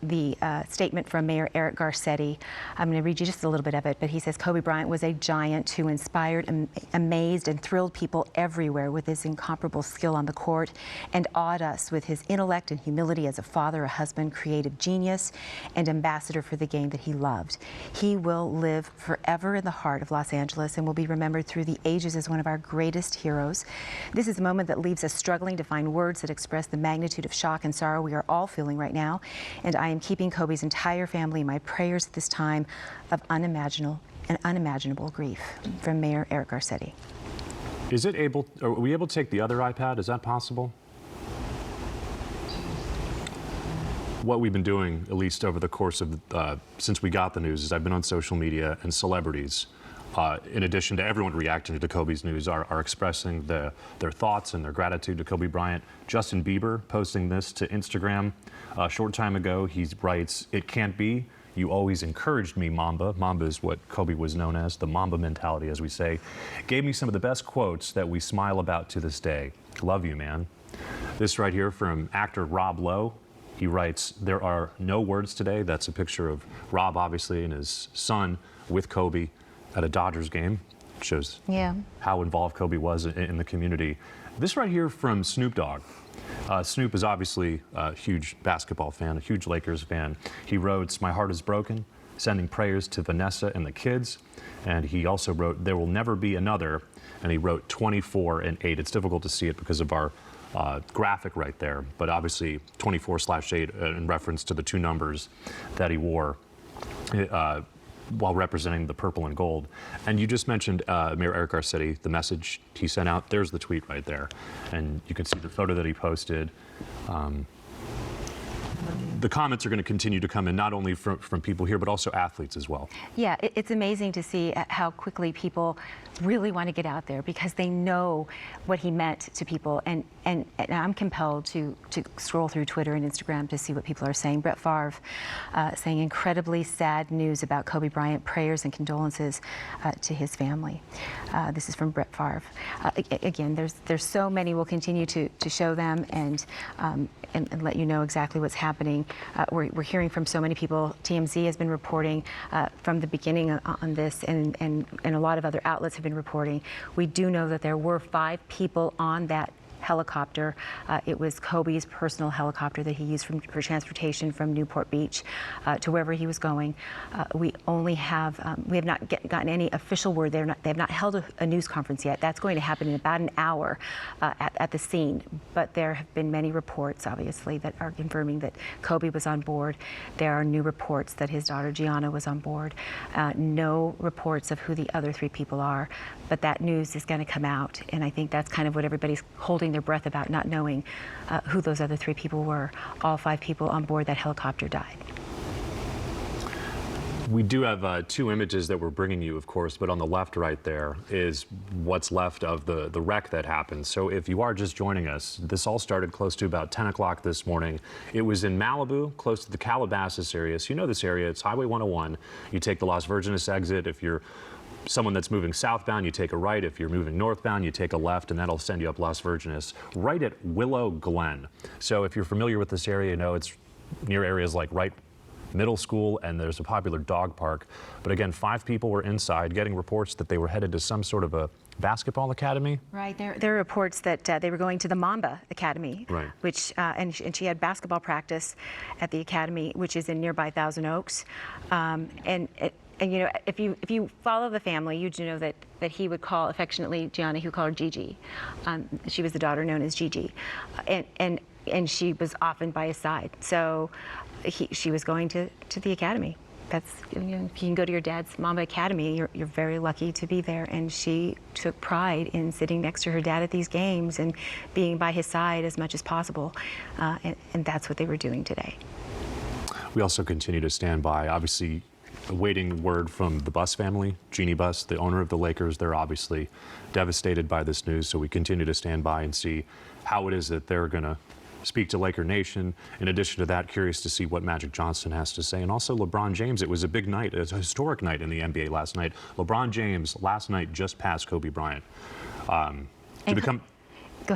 A: the statement from Mayor Eric Garcetti. I'm going to read you just a little bit of it, but he says, Kobe Bryant was a giant who inspired, amazed, and thrilled people everywhere with his incomparable skill on the court, and awed us with his intellect and humility as a father, a husband, creative genius, and ambassador for the game that he loved. He will live forever in the heart of Los Angeles and will be remembered through the ages as one of our greatest heroes. This is a moment that leaves us struggling to find words that express the magnitude of shock and sorrow we are all feeling right now. And I am keeping Kobe's entire family in my prayers at this time of unimaginable an unimaginable grief from Mayor Eric Garcetti.
B: Are we able to take the other iPad? Is that possible? What we've been doing, at least over the course of, since we got the news, is I've been on social media, and celebrities, in addition to everyone reacting to Kobe's news, are expressing their thoughts and their gratitude to Kobe Bryant. Justin Bieber posting this to Instagram a short time ago. He writes, "It can't be. You always encouraged me, Mamba." Mamba is what Kobe was known as, the Mamba mentality, as we say. "Gave me some of the best quotes that we smile about to this day. Love you, man." This right here from actor Rob Lowe. He writes, "There are no words today." That's a picture of Rob, obviously, and his son with Kobe at a Dodgers game. It shows how involved Kobe was in the community. This right here from Snoop Dogg. Snoop is obviously a huge basketball fan, a huge Lakers fan. He wrote, "My heart is broken, sending prayers to Vanessa and the kids." And he also wrote, "There will never be another." And he wrote 24 and 8. It's difficult to see it because of our graphic right there, but obviously 24/8 in reference to the two numbers that he wore while representing the purple and gold. And you just mentioned Mayor Eric Garcetti, the message he sent out. There's the tweet right there. And you can see the photo that he posted. The comments are going to continue to come in, not only from people here, but also athletes as well.
A: Yeah, it's amazing to see how quickly people really want to get out there because they know what he meant to people. And I'm compelled to scroll through Twitter and Instagram to see what people are saying. Brett Favre saying incredibly sad news about Kobe Bryant, prayers and condolences to his family. This is from Brett Favre. Again, there's so many. We'll continue to show them and let you know exactly what's happening. We're hearing from so many people. TMZ has been reporting from the beginning on this, and a lot of other outlets have been reporting. We do know that there were 5 people on that helicopter. It was Kobe's personal helicopter that he used for transportation from Newport Beach to wherever he was going. We have not gotten any official word. They have not held a news conference yet. That's going to happen in about an hour at the scene. But there have been many reports, obviously, that are confirming that Kobe was on board. There are new reports that his daughter Gianna was on board. No reports of who the other 3 people are. But that news is going to come out, and I think that's kind of what everybody's holding their breath about, not knowing who those other 3 people were. All 5 people on board that helicopter died.
B: We do have 2 images that we're bringing you, of course, but on the left right there is what's left of the wreck that happened. So if you are just joining us, this all started close to about 10 o'clock this morning. It was in Malibu, close to the Calabasas area. So you know this area. It's Highway 101. You take the Las Virgenes exit. If you're someone that's moving southbound, you take a right. If you're moving northbound, you take a left, and that'll send you up Las Virgenes, right at Willow Glen. So if you're familiar with this area, you know it's near areas like Wright Middle School, and there's a popular dog park. But again, 5 people were inside getting reports that they were headed to some sort of a basketball academy.
A: Right. There are reports that they were going to the Mamba Academy,
B: right.
A: Which and she had basketball practice at the academy, which is in nearby Thousand Oaks, And you know, if you follow the family, you do know that he would call affectionately Gianna, he would call her Gigi. She was the daughter known as Gigi, and she was often by his side. So she was going to the academy. That's, you know, if you can go to your dad's Mamba Academy, you're very lucky to be there. And she took pride in sitting next to her dad at these games and being by his side as much as possible. And that's what they were doing today.
B: We also continue to stand by, obviously, awaiting word from the Bus family, Jeannie Buss, the owner of the Lakers. They're obviously devastated by this news, so we continue to stand by and see how it is that they're going to speak to Laker Nation. In addition to that, curious to see what Magic Johnson has to say. And also LeBron James. It was a big night. It was a historic night in the NBA last night. LeBron James last night just passed Kobe Bryant to become the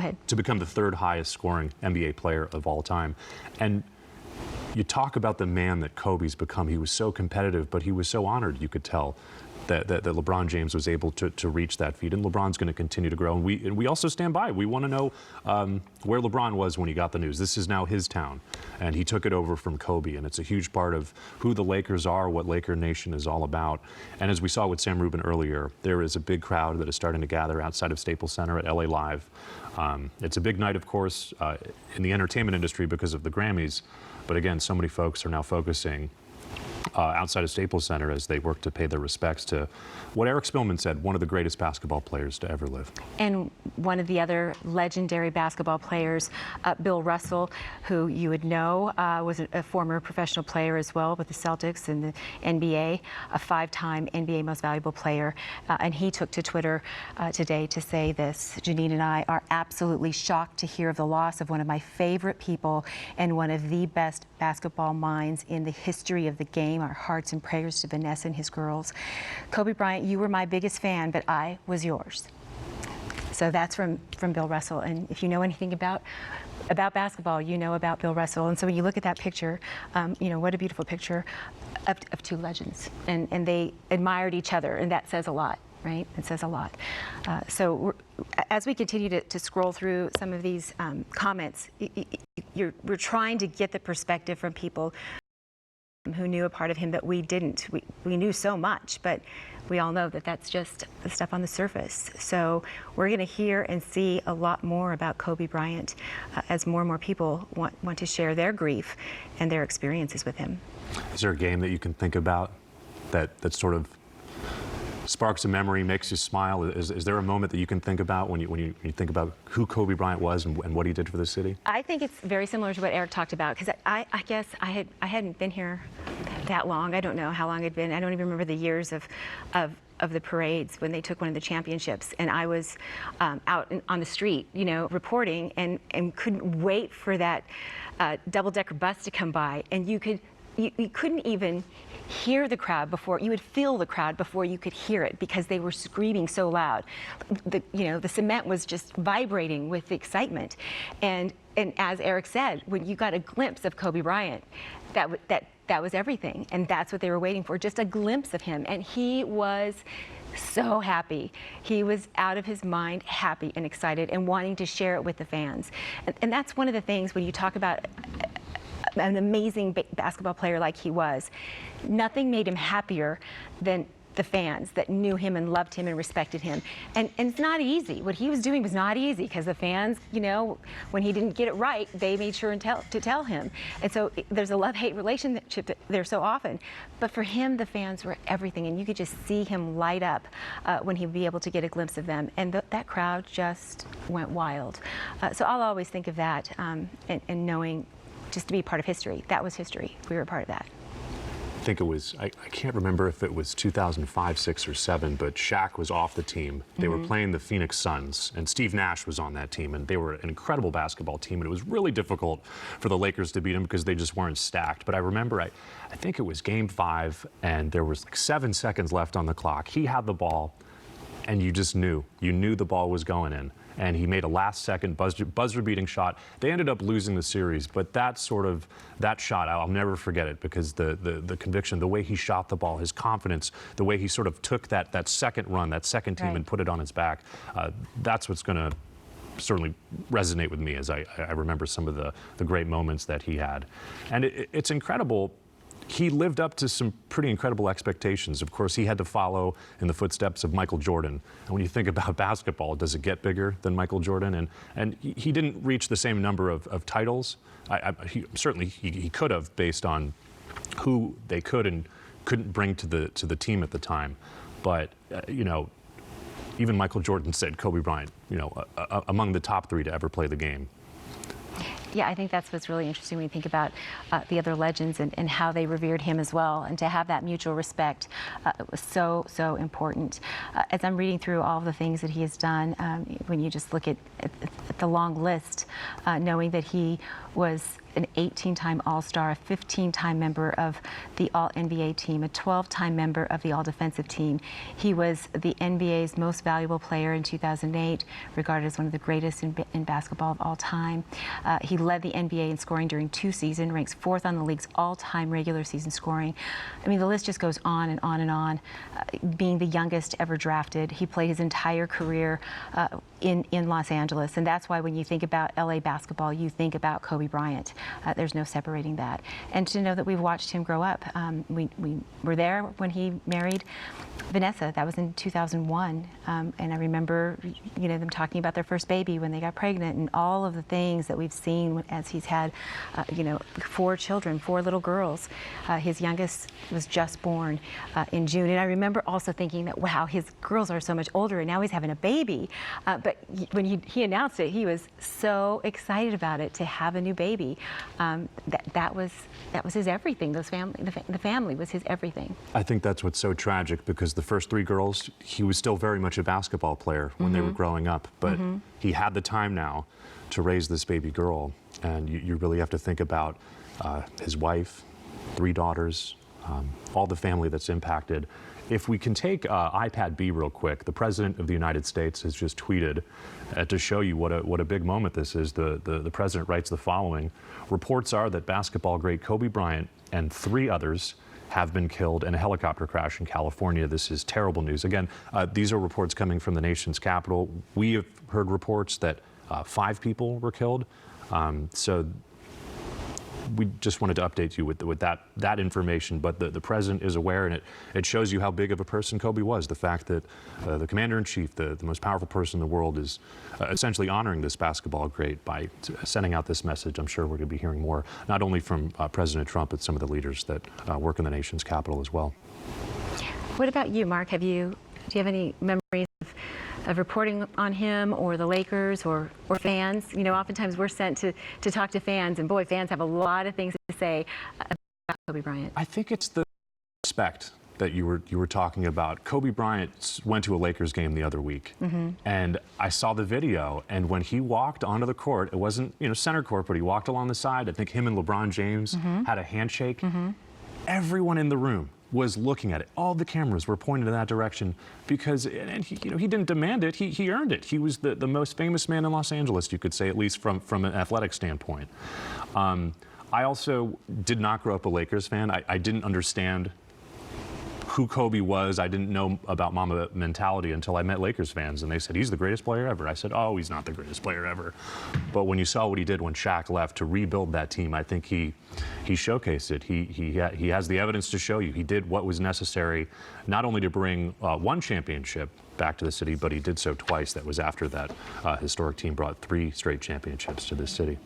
B: 3rd highest scoring NBA player of all time. And you talk about the man that Kobe's become. He was so competitive, but he was so honored, you could tell, that LeBron James was able to reach that feat. And LeBron's going to continue to grow. And we also stand by. We want to know where LeBron was when he got the news. This is now his town, and he took it over from Kobe. And it's a huge part of who the Lakers are, what Laker Nation is all about. And as we saw with Sam Rubin earlier, there is a big crowd that is starting to gather outside of Staples Center at LA Live. It's a big night, of course, in the entertainment industry because of the Grammys. But again, so many folks are now focusing outside of Staples Center as they work to pay their respects to what Eric Spillman said, one of the greatest basketball players to ever live.
A: And one of the other legendary basketball players, Bill Russell, who you would know was a former professional player as well with the Celtics and the NBA, a 5-time NBA Most Valuable Player. And he took to Twitter today to say this: Janine and I are absolutely shocked to hear of the loss of one of my favorite people and one of the best basketball minds in the history of the game. Our hearts and prayers to Vanessa and his girls. Kobe Bryant, you were my biggest fan, but I was yours. So that's from Bill Russell. And if you know anything about basketball, you know about Bill Russell. And so when you look at that picture, what a beautiful picture of two legends. And they admired each other, and that says a lot, right? It says a lot. As we continue to scroll through some of these comments, we're trying to get the perspective from people who knew a part of him that we didn't. We knew so much, but we all know that that's just the stuff on the surface. So we're going to hear and see a lot more about Kobe Bryant as more and more people want to share their grief and their experiences with him.
B: Is there a game that you can think about that sort of sparks a memory, makes you smile? Is there a moment that you can think about when you think about who Kobe Bryant was and what he did for the city?
A: I think it's very similar to what Eric talked about, because I guess I hadn't been here that long. I don't know how long I'd been. I don't even remember the years of the parades when they took one of the championships, and I was out on the street, reporting, and couldn't wait for that double-decker bus to come by, and you couldn't even hear the crowd before you would feel the crowd before you could hear it, because they were screaming so loud. The cement was just vibrating with the excitement, and as Eric said, when you got a glimpse of Kobe Bryant, that was everything, and that's what they were waiting for, just a glimpse of him, and he was so happy. He was out of his mind, happy and excited, and wanting to share it with the fans, and that's one of the things when you talk about an amazing basketball player like he was. Nothing made him happier than the fans that knew him and loved him and respected him. And it's not easy. What he was doing was not easy, because the fans, when he didn't get it right, they made sure to tell him. And so there's a love-hate relationship there so often. But for him, the fans were everything, and you could just see him light up when he would be able to get a glimpse of them. And that crowd just went wild. So I'll always think of that and knowing just to be part of history. That was history. We were a part of that.
B: I think it was, I can't remember if it was 2005, 6, or 7, but Shaq was off the team. They were playing the Phoenix Suns, and Steve Nash was on that team, and they were an incredible basketball team, and it was really difficult for the Lakers to beat them because they just weren't stacked. But I remember, I think it was Game 5, and there was like 7 seconds left on the clock. He had the ball, and you just knew. You knew the ball was going in. And he made a last-second buzzer-beating shot. They ended up losing the series, but that shot, I'll never forget it, because the conviction, the way he shot the ball, his confidence, the way he sort of took that second run, that second team, and put it on his back, that's what's going to certainly resonate with me as I remember some of the great moments that he had. And it's incredible. He lived up to some pretty incredible expectations. Of course, he had to follow in the footsteps of Michael Jordan. And when you think about basketball, does it get bigger than Michael Jordan? And he didn't reach the same number of titles. Certainly he could have, based on who they could and couldn't bring to the team at the time. But even Michael Jordan said Kobe Bryant, among the top 3 to ever play the game.
A: Yeah, I think that's what's really interesting when you think about the other legends and how they revered him as well. And to have that mutual respect was so, so important. As I'm reading through all the things that he has done, when you just look at the long list, knowing that he was an 18-time All-Star, a 15-time member of the All-NBA team, a 12-time member of the All-Defensive team. He was the NBA's most valuable player in 2008, regarded as one of the greatest in basketball of all time. He led the NBA in scoring during 2 seasons, ranks 4th on the league's all-time regular season scoring. I mean, the list just goes on and on and on. Being the youngest ever drafted, he played his entire career in Los Angeles, and that's why when you think about LA basketball, you think about Kobe Bryant. There's no separating that. And to know that we've watched him grow up. We were there when he married Vanessa. That was in 2001. And I remember, them talking about their first baby when they got pregnant, and all of the things that we've seen seen as he's had, 4 children, 4 little girls. His youngest was just born in June. And I remember also thinking that, wow, his girls are so much older and now he's having a baby. But when he announced it, he was so excited about it, to have a new baby. That was his everything. The family was his everything.
B: I think that's what's so tragic, because the first 3 girls, he was still very much a basketball player when they were growing up, but he had the time now to raise this baby girl, and you really have to think about his wife, 3 daughters, all the family that's impacted. If we can take iPad B real quick, the President of the United States has just tweeted to show you what a big moment this is. The President writes the following: reports are that basketball great Kobe Bryant and 3 others have been killed in a helicopter crash in California. This is terrible news. Again, these are reports coming from the nation's capital. We have heard reports that 5 people were killed. So we just wanted to update you with that information. But the president is aware, and it shows you how big of a person Kobe was. The fact that the commander-in-chief, the most powerful person in the world, is essentially honoring this basketball great by sending out this message. I'm sure we're going to be hearing more, not only from President Trump, but some of the leaders that work in the nation's capital as well.
A: What about you, Mark? Do you have any memories of reporting on him or the Lakers or fans? Oftentimes we're sent to talk to fans, and boy, fans have a lot of things to say about Kobe Bryant.
B: I think it's the respect that you were talking about. Kobe Bryant went to a Lakers game the other week, and I saw the video, and when he walked onto the court, it wasn't center court, but he walked along the side. I think him and LeBron James had a handshake. Everyone in the room was looking at it. All the cameras were pointed in that direction, because he didn't demand it. He earned it. He was the most famous man in Los Angeles, you could say, at least from an athletic standpoint. I also did not grow up a Lakers fan. I didn't understand who Kobe was. I didn't know about Mamba mentality until I met Lakers fans, and they said he's the greatest player ever. I said, oh, he's not the greatest player ever. But when you saw what he did when Shaq left to rebuild that team, I think he showcased it. He has the evidence to show you. He did what was necessary, not only to bring 1 championship back to the city, but he did so twice. That was after that historic team brought 3 straight championships to this city.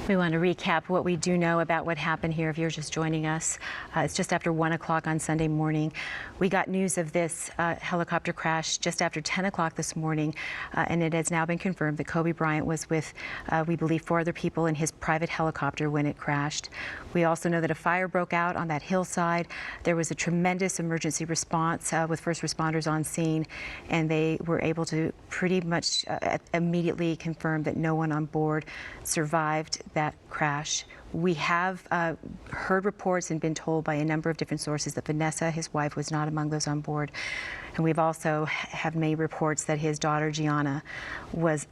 A: We want to recap what we do know about what happened here if you're just joining us. It's just after 1 o'clock on Sunday morning. We got news of this helicopter crash just after 10 o'clock this morning, and it has now been confirmed that Kobe Bryant was with, we believe, 4 other people in his private helicopter when it crashed. We also know that a fire broke out on that hillside. There was a tremendous emergency response with first responders on scene, and they were able to pretty much immediately confirm that no one on board survived that crash. We have heard reports and been told by a number of different sources that Vanessa, his wife, was not among those on board. And we've also have made reports that his daughter, Gianna, was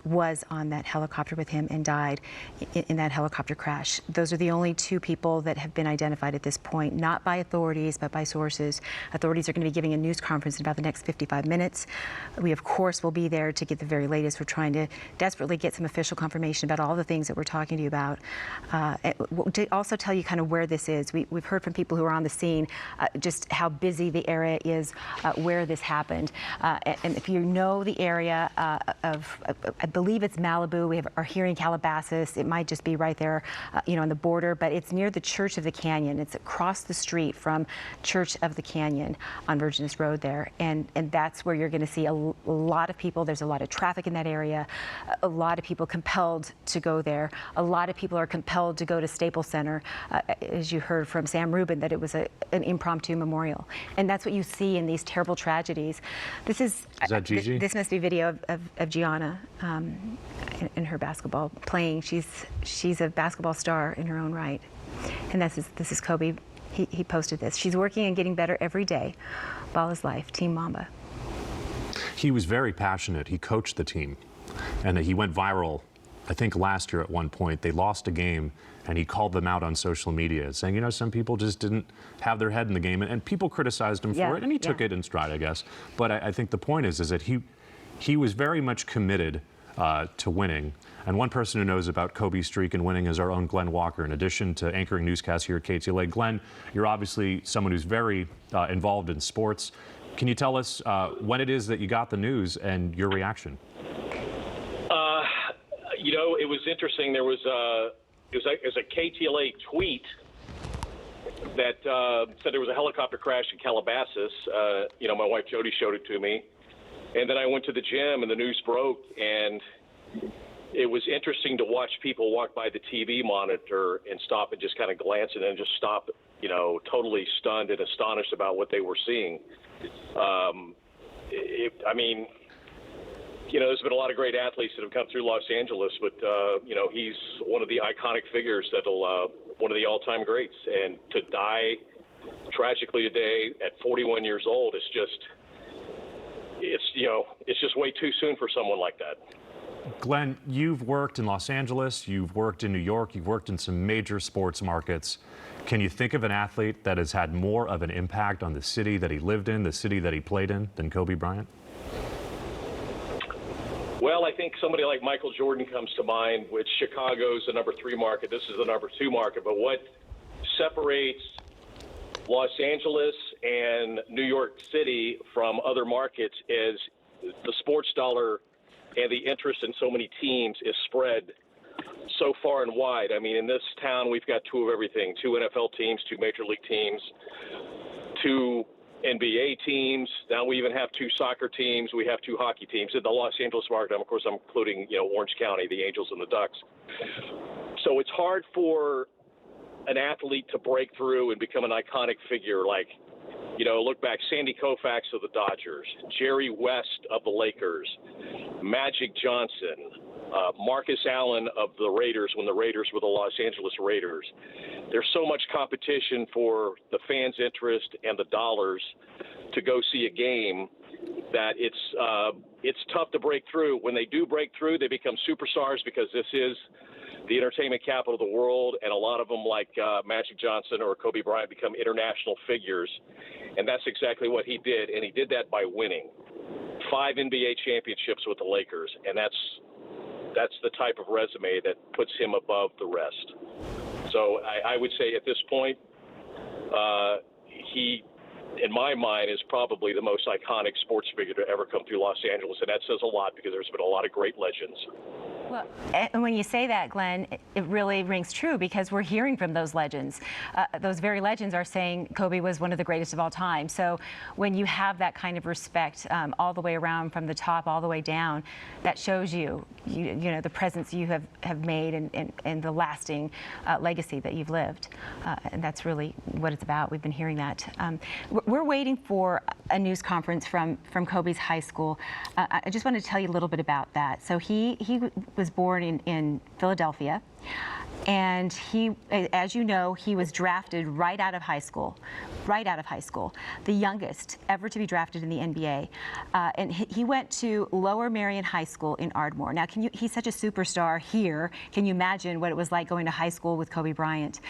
A: on that helicopter with him and died in that helicopter crash. Those are the only 2 people that have been identified at this point, not by authorities, but by sources. Authorities are going to be giving a news conference in about the next 55 minutes. We, of course, will be there to get the very latest. We're trying to desperately get some official confirmation about all the things that we're talking to you about. To also tell you kind of where this is, we've heard from people who are on the scene just how busy the area is where this happened. And if you know the area I believe it's Malibu, we are here in Calabasas. It might just be right there, on the border, but it's near the Church of the Canyon. It's across the street from Church of the Canyon on Virginis Road there. And that's where you're going to see a lot of people. There's a lot of traffic in that area. A lot of people compelled to go there. A lot of people are compelled to go to Staples Center, as you heard from Sam Rubin, that it was an impromptu memorial. And that's what you see in these terrible tragedies. This is
B: that Gigi?
A: This must be video of Gianna in her basketball playing. She's a basketball star in her own right. And this is Kobe. He posted this. She's working and getting better every day. Ball is life. Team Mamba.
B: He was very passionate. He coached the team, and he went viral. I think last year at one point they lost a game, and he called them out on social media, saying, some people just didn't have their head in the game, and people criticized him for it, and he took it in stride, I guess. But I think the point is that he was very much committed to winning. And one person who knows about Kobe's streak in winning is our own Glenn Walker. In addition to anchoring newscasts here at KTLA, Glenn, you're obviously someone who's very involved in sports. Can you tell us when it is that you got the news and your reaction?
I: It was interesting. There was it was a KTLA tweet that said there was a helicopter crash in Calabasas. My wife Jody showed it to me, and then I went to the gym and the news broke, and it was interesting to watch people walk by the TV monitor and stop and just kind of glance and then just stop, totally stunned and astonished about what they were seeing. There's been a lot of great athletes that have come through Los Angeles, but, he's one of the iconic figures one of the all-time greats. And to die tragically today at 41 years old, it's just way too soon for someone like that.
B: Glenn, you've worked in Los Angeles, you've worked in New York, you've worked in some major sports markets. Can you think of an athlete that has had more of an impact on the city that he lived in, the city that he played in, than Kobe Bryant?
I: Well, I think somebody like Michael Jordan comes to mind, which Chicago's the number 3 market. This is the number 2 market. But what separates Los Angeles and New York City from other markets is the sports dollar and the interest in so many teams is spread so far and wide. I mean, in this town, we've got 2 of everything, 2 NFL teams, 2 Major League teams, 2 NBA teams. Now we even have 2 soccer teams. We have 2 hockey teams. In the Los Angeles market, of course, I'm including, Orange County, the Angels and the Ducks. So it's hard for an athlete to break through and become an iconic figure like, look back, Sandy Koufax of the Dodgers, Jerry West of the Lakers, Magic Johnson, Marcus Allen of the Raiders when the Raiders were the Los Angeles Raiders. There's so much competition for the fans' interest and the dollars to go see a game that it's tough to break through. When they do break through, they become superstars because this is the entertainment capital of the world, and a lot of them, like Magic Johnson or Kobe Bryant, become international figures. And that's exactly what he did, and he did that by winning 5 NBA championships with the Lakers, and that's the type of resume that puts him above the rest. So I would say at this point, he, in my mind, is probably the most iconic sports figure to ever come through Los Angeles, and that says a lot because there's been a lot of great legends.
A: Well, and when you say that, Glenn, it really rings true because we're hearing from those legends. Those very legends are saying Kobe was one of the greatest of all time. So when you have that kind of respect all the way around from the top all the way down, that shows you the presence you have made and the lasting legacy that you've lived. And that's really what it's about. We've been hearing that. We're waiting for a news conference from Kobe's high school. I just wanted to tell you a little bit about that. So he was born in Philadelphia, and he, as you know, he was drafted right out of high school, the youngest ever to be drafted in the NBA. And he went to Lower Merion High School in Ardmore. Now, he's such a superstar here. Can you imagine what it was like going to high school with Kobe Bryant?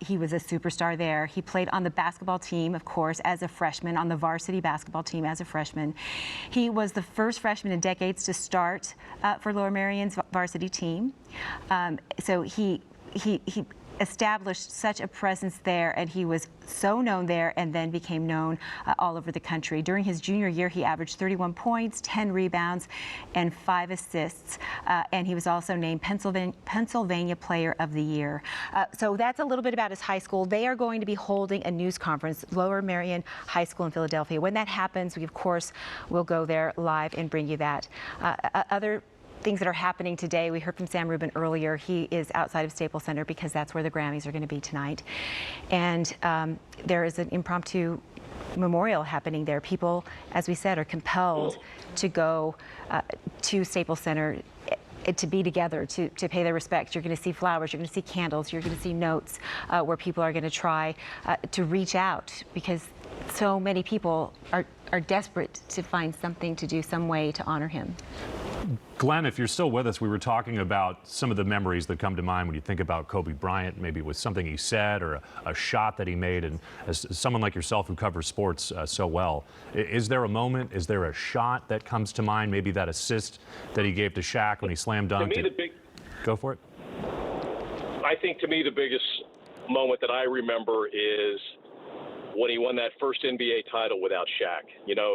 A: He was a superstar there. He played on the basketball team, of course, as a freshman, on the varsity basketball team as a freshman. He was the first freshman in decades to start for Lower Merion's varsity team. So he established such a presence there, and he was so known there and then became known all over the country. During his junior year, he averaged 31 points, 10 rebounds, and 5 assists, and he was also named Pennsylvania Player of the Year. So that's a little bit about his high school. They are going to be holding a news conference, Lower Merion High School in Philadelphia. When that happens, we, of course, will go there live and bring you that. Other things that are happening today. We heard from Sam Rubin earlier. He is outside of Staples Center because that's where the Grammys are going to be tonight. And there is an impromptu memorial happening there. People, as we said, are compelled to go to Staples Center to be together, to pay their respects. You're going to see flowers, you're going to see candles, you're going to see notes where people are going to try to reach out because so many people are desperate to find something to do, some way to honor him.
B: Glenn, if you're still with us, we were talking about some of the memories that come to mind when you think about Kobe Bryant. Maybe it was something he said or a shot that he made. And as someone like yourself who covers sports so well, is there a moment, is there a shot that comes to mind? Maybe that assist that he gave to Shaq when he slam dunked it? Go for it.
I: I think to me the biggest moment that I remember is when he won that first NBA title without Shaq.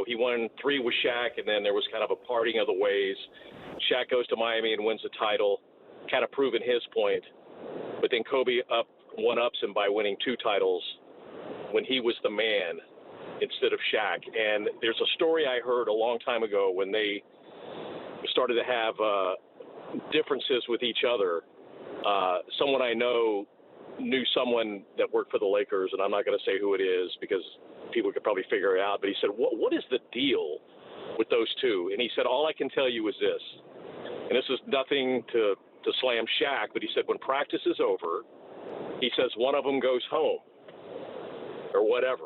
I: He won 3 with Shaq, and then there was kind of a parting of the ways. Shaq goes to Miami and wins the title. kind of proving his point. But then Kobe one-ups him by winning 2 titles when he was the man instead of Shaq. And there's a story I heard a long time ago when they started to have differences with each other. Someone I know knew someone that worked for the Lakers, and I'm not going to say who it is because people could probably figure it out. But he said, what is the deal with those two? And he said, all I can tell you is this, and this is nothing to slam Shaq, but he said when practice is over, he says one of them goes home or whatever.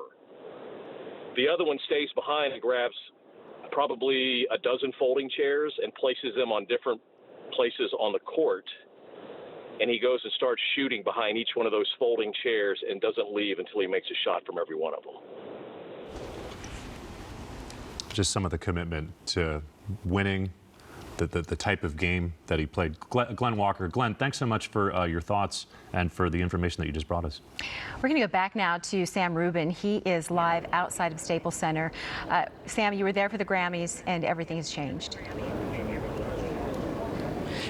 I: The other one stays behind and grabs probably a dozen folding chairs and places them on different places on the court. And he goes and starts shooting behind each one of those folding chairs and doesn't leave until he makes a shot from every one of them.
B: Just some of the commitment to winning, the type of game that he played. Glenn Walker. Glenn, thanks so much for your thoughts and for the information that you just brought us.
A: We're going to go back now to Sam Rubin. He is live outside of Staples Center. Sam, you were there for the Grammys, and everything has changed.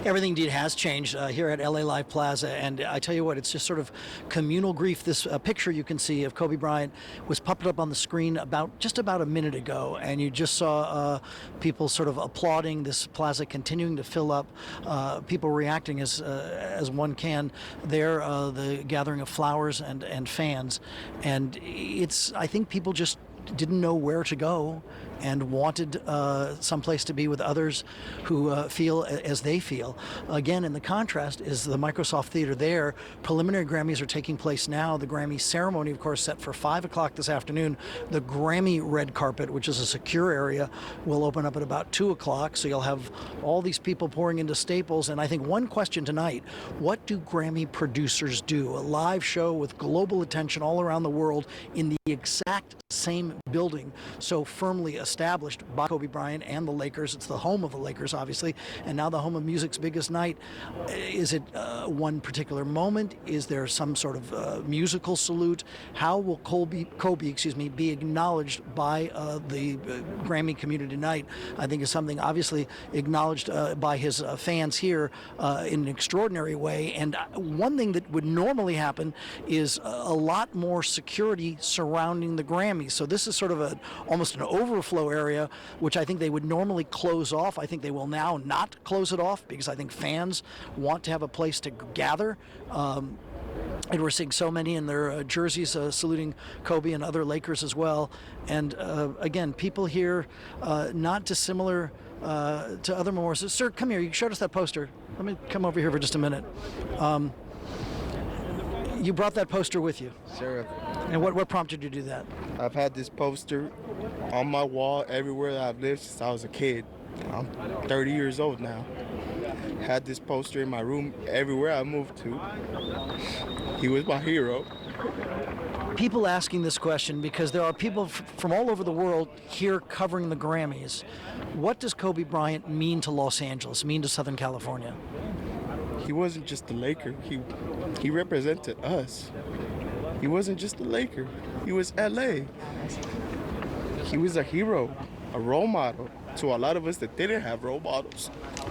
E: Everything indeed has changed here at LA Live Plaza, and I tell you what, it's just sort of communal grief. This picture you can see of Kobe Bryant was popped up on the screen just about a minute ago, and you just saw people sort of applauding this plaza continuing to fill up, people reacting as one can there, the gathering of flowers and fans, and I think people just didn't know where to go and wanted someplace to be with others who feel as they feel. Again, in the contrast is the Microsoft Theater there. Preliminary Grammys are taking place now. The Grammy ceremony, of course, set for 5 o'clock this afternoon. The Grammy red carpet, which is a secure area, will open up at about 2 o'clock. So you'll have all these people pouring into Staples. And I think one question tonight, what do Grammy producers do? A live show with global attention all around the world in the exact same building, so firmly established by Kobe Bryant and the Lakers. It's the home of the Lakers, obviously, and now the home of music's biggest night. Is it one particular moment? Is there some sort of musical salute? How will Kobe, be acknowledged by the Grammy community tonight? I think is something obviously acknowledged by his fans here in an extraordinary way. And one thing that would normally happen is a lot more security surrounding the Grammys. So this is sort of almost an overflow area, which I think they would normally close off. I think they will now not close it off because I think fans want to have a place to gather. And we're seeing so many in their jerseys saluting Kobe and other Lakers as well. And again, people here not dissimilar to other memorials. Sir, come here. You showed us that poster. Let me come over here for just a minute. You brought that poster with you.
J: Sure.
E: And what prompted you to do that?
J: I've had this poster on my wall everywhere that I've lived since I was a kid. I'm 30 years old now. Had this poster in my room everywhere I moved to. He was my hero.
E: People asking this question because there are people from all over the world here covering the Grammys. What does Kobe Bryant mean to Los Angeles, mean to Southern California?
J: He wasn't just a Laker. He represented us. He wasn't just a Laker. He was LA. He was a hero, a role model to a lot of us that didn't have role models.
K: The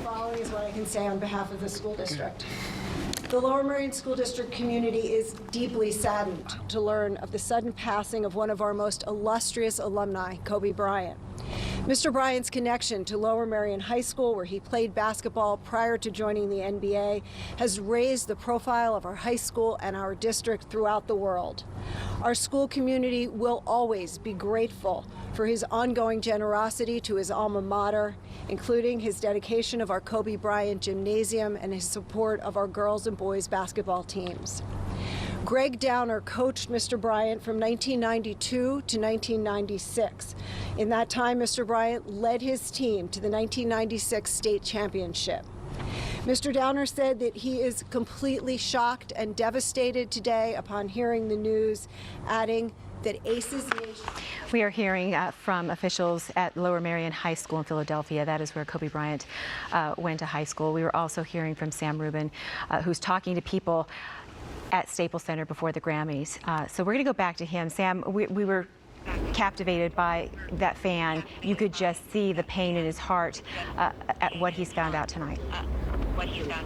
K: following is what I can say on behalf of the school district. The Lower Merion School District community is deeply saddened to learn of the sudden passing of one of our most illustrious alumni, Kobe Bryant. Mr. Bryant's connection to Lower Merion High School, where he played basketball prior to joining the NBA, has raised the profile of our high school and our district throughout the world. Our school community will always be grateful for his ongoing generosity to his alma mater, including his dedication of our Kobe Bryant Gymnasium and his support of our girls and boys basketball teams. Greg Downer coached Mr. Bryant from 1992 to 1996. In that time, Mr. Bryant led his team to the 1996 state championship. Mr. Downer said that he is completely shocked and devastated today upon hearing the news, adding that Aces Nation...
A: We are hearing from officials at Lower Merion High School in Philadelphia. That is where Kobe Bryant went to high school. We were also hearing from Sam Rubin, who's talking to people at Staples Center before the Grammys. So we're going to go back to him. Sam, we were captivated by that fan. You could just see the pain in his heart at what he's found out tonight.
L: what he's done.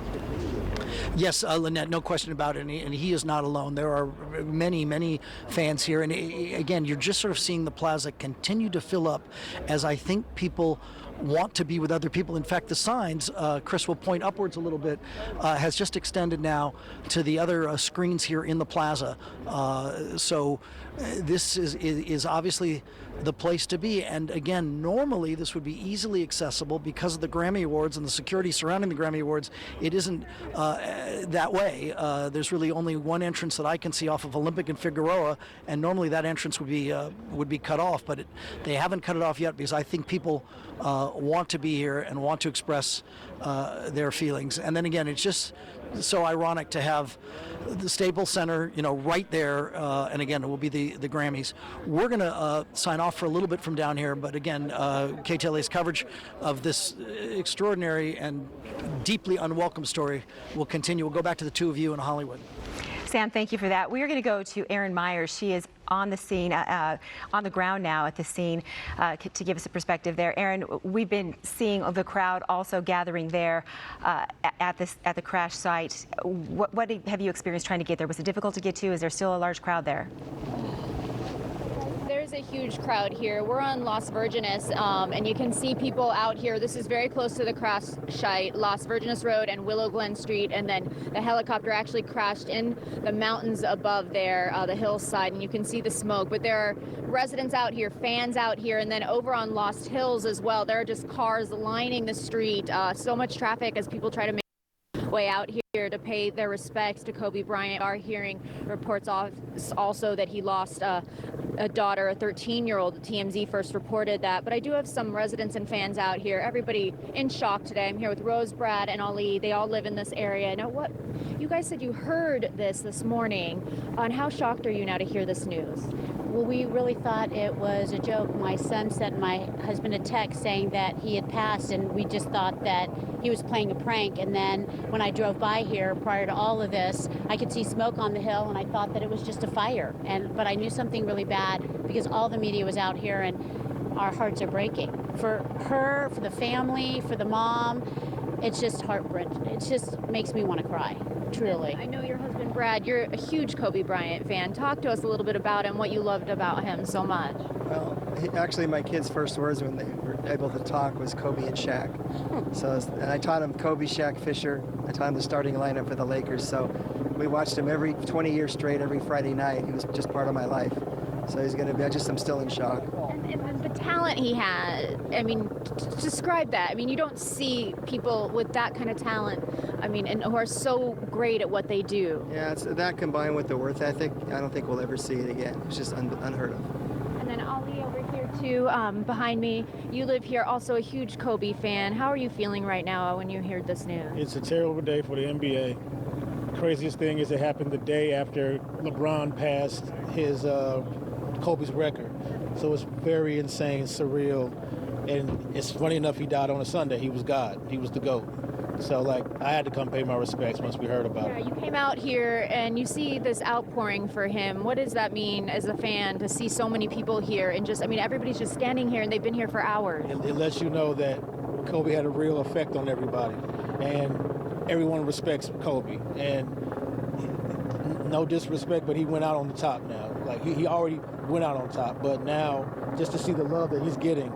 E: Yes, Lynette, no question about it, and he is not alone. There are many, many fans here, and again, you're just sort of seeing the plaza continue to fill up as I think people want to be with other people. In fact, the signs, Chris will point upwards a little bit, has just extended now to the other screens here in the plaza. So this is obviously the place to be. And again, normally this would be easily accessible because of the Grammy Awards and the security surrounding the Grammy Awards. It isn't that way. There's really only one entrance that I can see off of Olympic and Figueroa, and normally that entrance would be cut off, but they haven't cut it off yet because I think people want to be here and want to express their feelings. And then again, it's just so ironic to have the Staples Center, right there, and again, it will be the Grammys. We're going to sign off for a little bit from down here, but again, KTLA's coverage of this extraordinary and deeply unwelcome story will continue. We'll go back to the two of you in Hollywood.
A: Sam, thank you for that. We are going to go to Erin Myers. She is on the scene, on the ground now at the scene, to give us a perspective there. Erin, we've been seeing the crowd also gathering there at the crash site. What have you experienced trying to get there? Was it difficult to get to? Is there still a large crowd there?
M: There's a huge crowd here. We're on Las Virgenes, and you can see people out here. This is very close to the crash site, Las Virgenes Road and Willow Glen Street, and then the helicopter actually crashed in the mountains above there, the hillside, and you can see the smoke. But there are residents out here, fans out here, and then over on Lost Hills as well. There are just cars lining the street. So much traffic as people try to make way out here to pay their respects to Kobe Bryant. Our hearing reports also that he lost a daughter, a 13-year-old. TMZ first reported that. But I do have some residents and fans out here. Everybody in shock today. I'm here with Rose, Brad, and Ali. They all live in this area. Now, what you guys said you heard this morning. And how shocked are you now to hear this news?
N: Well, we really thought it was a joke. My son sent my husband a text saying that he had passed, and we just thought that he was playing a prank. And then when I drove by here prior to all of this, I could see smoke on the hill, and I thought that it was just a fire. But I knew something really bad because all the media was out here, and our hearts are breaking. For her, for the family, for the mom, it's just heartbreaking. It just makes me want to cry, truly.
M: I know your husband, Brad, you're a huge Kobe Bryant fan. Talk to us a little bit about him, what you loved about him so much.
O: Well, actually, my kids' first words when they were able to talk was Kobe and Shaq. And I taught him Kobe, Shaq, Fisher. I taught him the starting lineup for the Lakers. So we watched him every 20 years straight, every Friday night. He was just part of my life. So he's going to be, I'm still in shock.
M: And the talent he had, I mean, describe that. I mean, you don't see people with that kind of talent, I mean, and who are so great at what they do.
O: Yeah, it's that combined with the worth ethic, I don't think we'll ever see it again. It's just unheard of.
M: And then Ali over here too, behind me, you live here, also a huge Kobe fan. How are you feeling right now when you heard this news?
P: It's a terrible day for the NBA. Craziest thing is it happened the day after LeBron passed his Kobe's record. So it's very insane, surreal, and it's funny enough he died on a Sunday. He was God. He was the GOAT. So, I had to come pay my respects once we heard about it.
M: Yeah, you came out here and you see this outpouring for him. What does that mean as a fan to see so many people here and just, I mean, everybody's just standing here and they've been here for hours.
P: It lets you know that Kobe had a real effect on everybody, and everyone respects Kobe. And no disrespect, but he went out on the top now. He already went out on top, but now just to see the love that he's getting,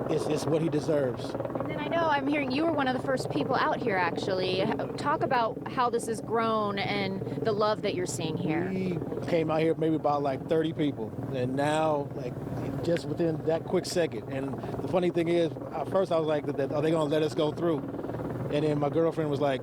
P: it's what he deserves.
M: And then I know I'm hearing you were one of the first people out here, actually. Talk about how this has grown and the love that you're seeing here.
P: We came out here maybe about 30 people, and now just within that quick second. And the funny thing is, at first I was like, are they going to let us go through? And then my girlfriend was like,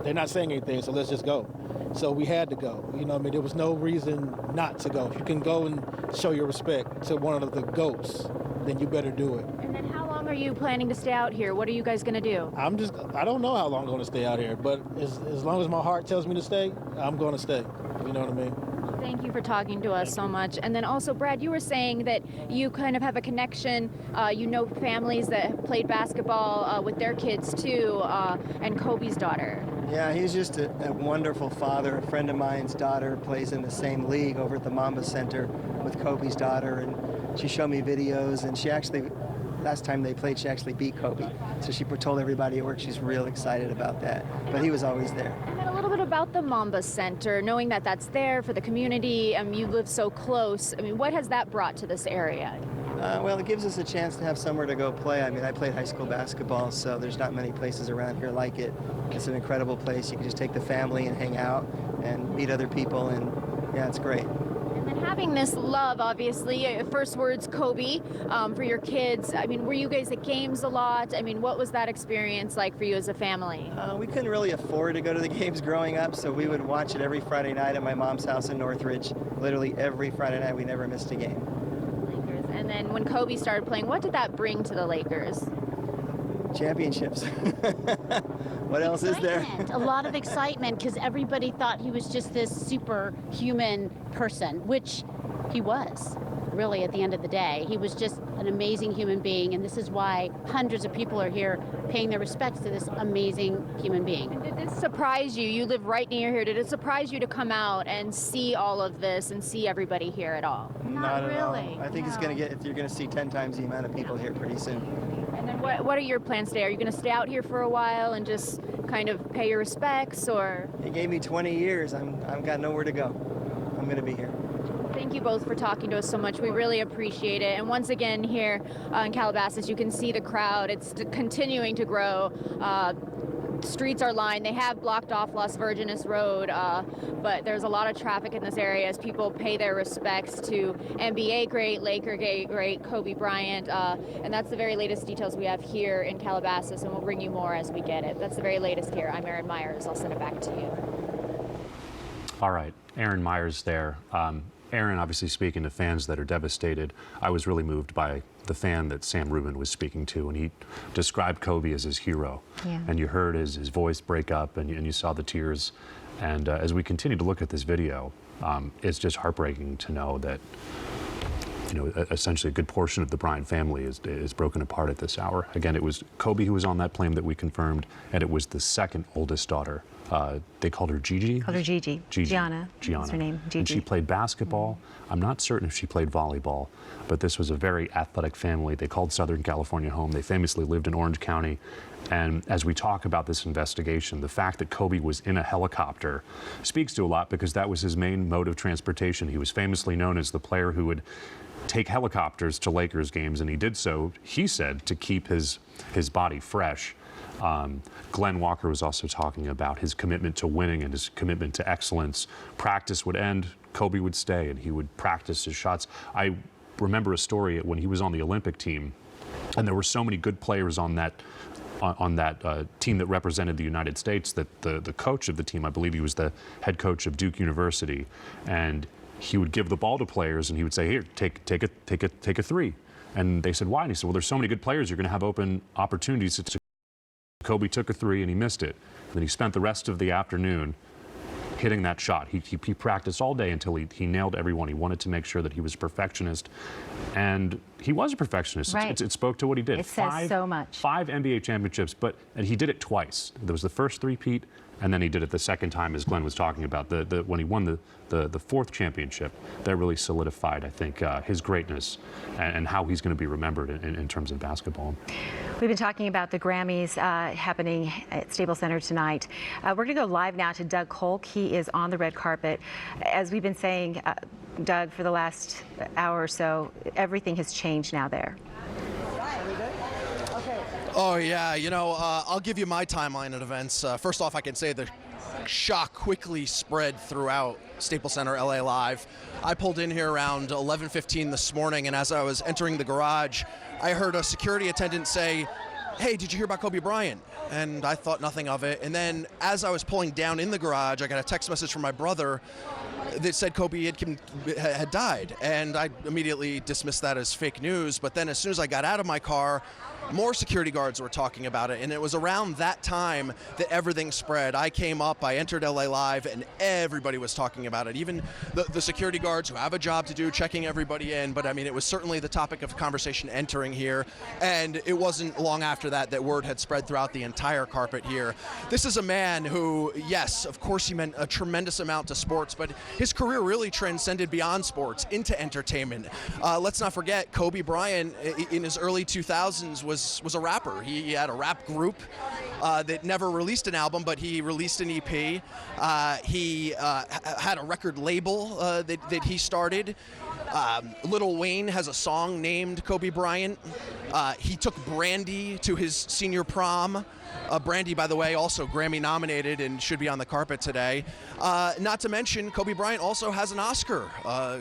P: they're not saying anything, so let's just go. So we had to go. There was no reason not to go. If you can go and show your respect to one of the GOATs, then you better do it.
M: And then how long are you planning to stay out here? What are you guys going to do?
P: I don't know how long I'm going to stay out here, but as long as my heart tells me to stay, I'm going to stay. You know what I mean?
M: Well, thank you for talking to us so much. And then also, Brad, you were saying that you kind of have a connection. You know families that have played basketball with their kids too, and Kobe's daughter.
O: Yeah, he's just a wonderful father. A friend of mine's daughter plays in the same league over at the Mamba Center with Kobe's daughter, and she showed me videos, and she actually last time they played, she actually beat Kobe. So she told everybody at work she's real excited about that. But he was always there.
M: And then a little bit about the Mamba Center, knowing that that's there for the community. You live so close. I mean, what has that brought to this area?
O: Well, it gives us a chance to have somewhere to go play. I mean, I played high school basketball, so there's not many places around here like it. It's an incredible place. You can just take the family and hang out and meet other people, and yeah, it's great.
M: And then having this love, obviously, first words Kobe, for your kids. I mean, were you guys at games a lot? I mean, what was that experience like for you as a family?
O: We couldn't really afford to go to the games growing up, so we would watch it every Friday night at my mom's house in Northridge. Literally every Friday night, we never missed a game.
M: And then when Kobe started playing, what did that bring to the Lakers?
O: Championships. What else is there?
N: A lot of excitement, because everybody thought he was just this superhuman person, which he was, really, at the end of the day. He was just an amazing human being, and this is why hundreds of people are here paying their respects to this amazing human being.
M: And did this surprise you? You live right near here. Did it surprise you to come out and see all of this and see everybody here at all?
O: Not
N: really.
O: at all. I think you're going to see 10 times the amount of people here pretty soon.
M: And then what are your plans today? Are you going to stay out here for a while and just kind of pay your respects, or?
O: He gave me 20 years. I've got nowhere to go. I'm going to be here.
M: Thank you both for talking to us so much. We really appreciate it. And once again here in Calabasas, you can see the crowd. It's continuing to grow. Streets are lined. They have blocked off Las Virgenes Road, but there's a lot of traffic in this area as people pay their respects to NBA great, Laker great, Kobe Bryant, and that's the very latest details we have here in Calabasas, and we'll bring you more as we get it. That's the very latest here. I'm Erin Myers. I'll send it back to you.
B: All right, Erin Myers there. Erin, obviously speaking to fans that are devastated. I was really moved by the fan that Sam Rubin was speaking to, and he described Kobe as his hero.
A: Yeah.
B: And you heard his voice break up, and you saw the tears. And as we continue to look at this video, it's just heartbreaking to know that, essentially a good portion of the Bryant family is broken apart at this hour. Again, it was Kobe who was on that plane that we confirmed, and it was the second oldest daughter. They called her Gigi?
A: Called her Gigi.
B: Gianna.
A: That's her name, Gigi.
B: And she played basketball. I'm not certain if she played volleyball, but this was a very athletic family. They called Southern California home. They famously lived in Orange County. And as we talk about this investigation, the fact that Kobe was in a helicopter speaks to a lot, because that was his main mode of transportation. He was famously known as the player who would take helicopters to Lakers games, and he did so, he said, to keep his body fresh. Glenn Walker was also talking about his commitment to winning and his commitment to excellence. Practice would end, Kobe would stay, and he would practice his shots. I remember a story when he was on the Olympic team, and there were so many good players on that team that represented the United States that the coach of the team, I believe he was the head coach of Duke University, and he would give the ball to players and he would say, "Here, take a three." And they said, "Why?" And he said, "Well, there's so many good players, you're going to have open opportunities." Kobe took a three and he missed it. And then he spent the rest of the afternoon hitting that shot. He practiced all day until he nailed everyone. He wanted to make sure that he was a perfectionist, and he was a perfectionist.
A: Right.
B: It spoke to what he did.
A: It says so much.
B: 5 NBA championships, and he did it twice. There was the first three-peat, and then he did it the second time, as Glenn was talking about. When he won the fourth championship, that really solidified, I think, his greatness and how he's going to be remembered in terms of basketball.
A: We've been talking about the Grammys happening at Staples Center tonight. We're going to go live now to Doug Kolk. He is on the red carpet. As we've been saying, Doug, for the last hour or so, everything has changed now there.
L: Oh, yeah. I'll give you my timeline of events. First off, I can say the shock quickly spread throughout Staples Center LA Live. I pulled in here around 11:15 this morning, and as I was entering the garage, I heard a security attendant say, "Hey, did you hear about Kobe Bryant?" And I thought nothing of it. And then as I was pulling down in the garage, I got a text message from my brother that said Kobe had died. And I immediately dismissed that as fake news. But then as soon as I got out of my car, more security guards were talking about it, and it was around that time that everything spread. I came up, I entered LA Live, and everybody was talking about it. Even the security guards who have a job to do, checking everybody in. But I mean, it was certainly the topic of conversation entering here, and it wasn't long after after that word had spread throughout the entire carpet here. This is a man who, yes, of course he meant a tremendous amount to sports, but his career really transcended beyond sports into entertainment. Let's not forget, Kobe Bryant in his early 2000s was a rapper. He had a rap group that never released an album, but he released an EP. He had a record label that he started. Lil Wayne has a song named Kobe Bryant. He took Brandy to his senior prom. Brandy, by the way, also Grammy nominated and should be on the carpet today. Not to mention, Kobe Bryant also has an Oscar.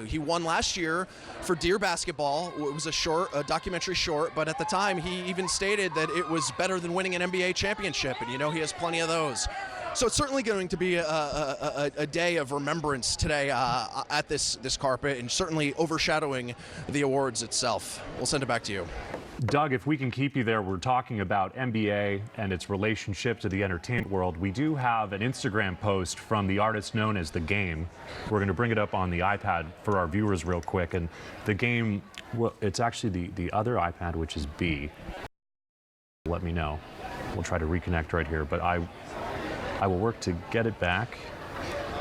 L: He won last year for Deer Basketball. It was a documentary short, but at the time he even stated that it was better than winning an NBA championship, and you know he has plenty of those. So it's certainly going to be a day of remembrance today at this carpet, and certainly overshadowing the awards itself. We'll send it back to you.
B: Doug, if we can keep you there, we're talking about NBA and its relationship to the entertainment world. We do have an Instagram post from the artist known as The Game. We're going to bring it up on the iPad for our viewers real quick. And The Game, well, it's actually the other iPad, which is B. Let me know. We'll try to reconnect right here, but I will work to get it back.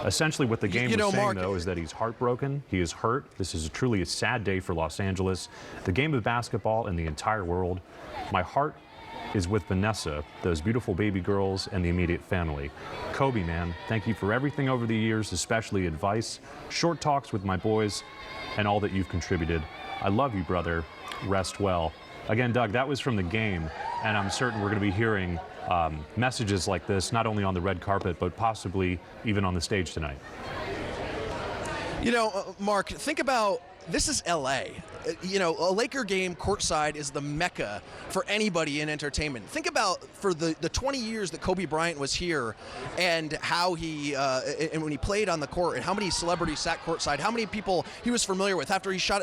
B: Essentially what The Game was saying, though, is that he's heartbroken. He is hurt. This is truly a sad day for Los Angeles, the game of basketball, and the entire world. My heart is with Vanessa, those beautiful baby girls, and the immediate family. Kobe, man, thank you for everything over the years, especially advice, short talks with my boys, and all that you've contributed. I love you, brother. Rest well. Again, Doug, that was from The Game, and I'm certain we're going to be hearing messages like this, not only on the red carpet, but possibly even on the stage tonight.
L: You know, Mark, think about, this is LA. You know, a Laker game courtside is the mecca for anybody in entertainment. Think about for the 20 years that Kobe Bryant was here, and how he and when he played on the court, and how many celebrities sat courtside, how many people he was familiar with after he shot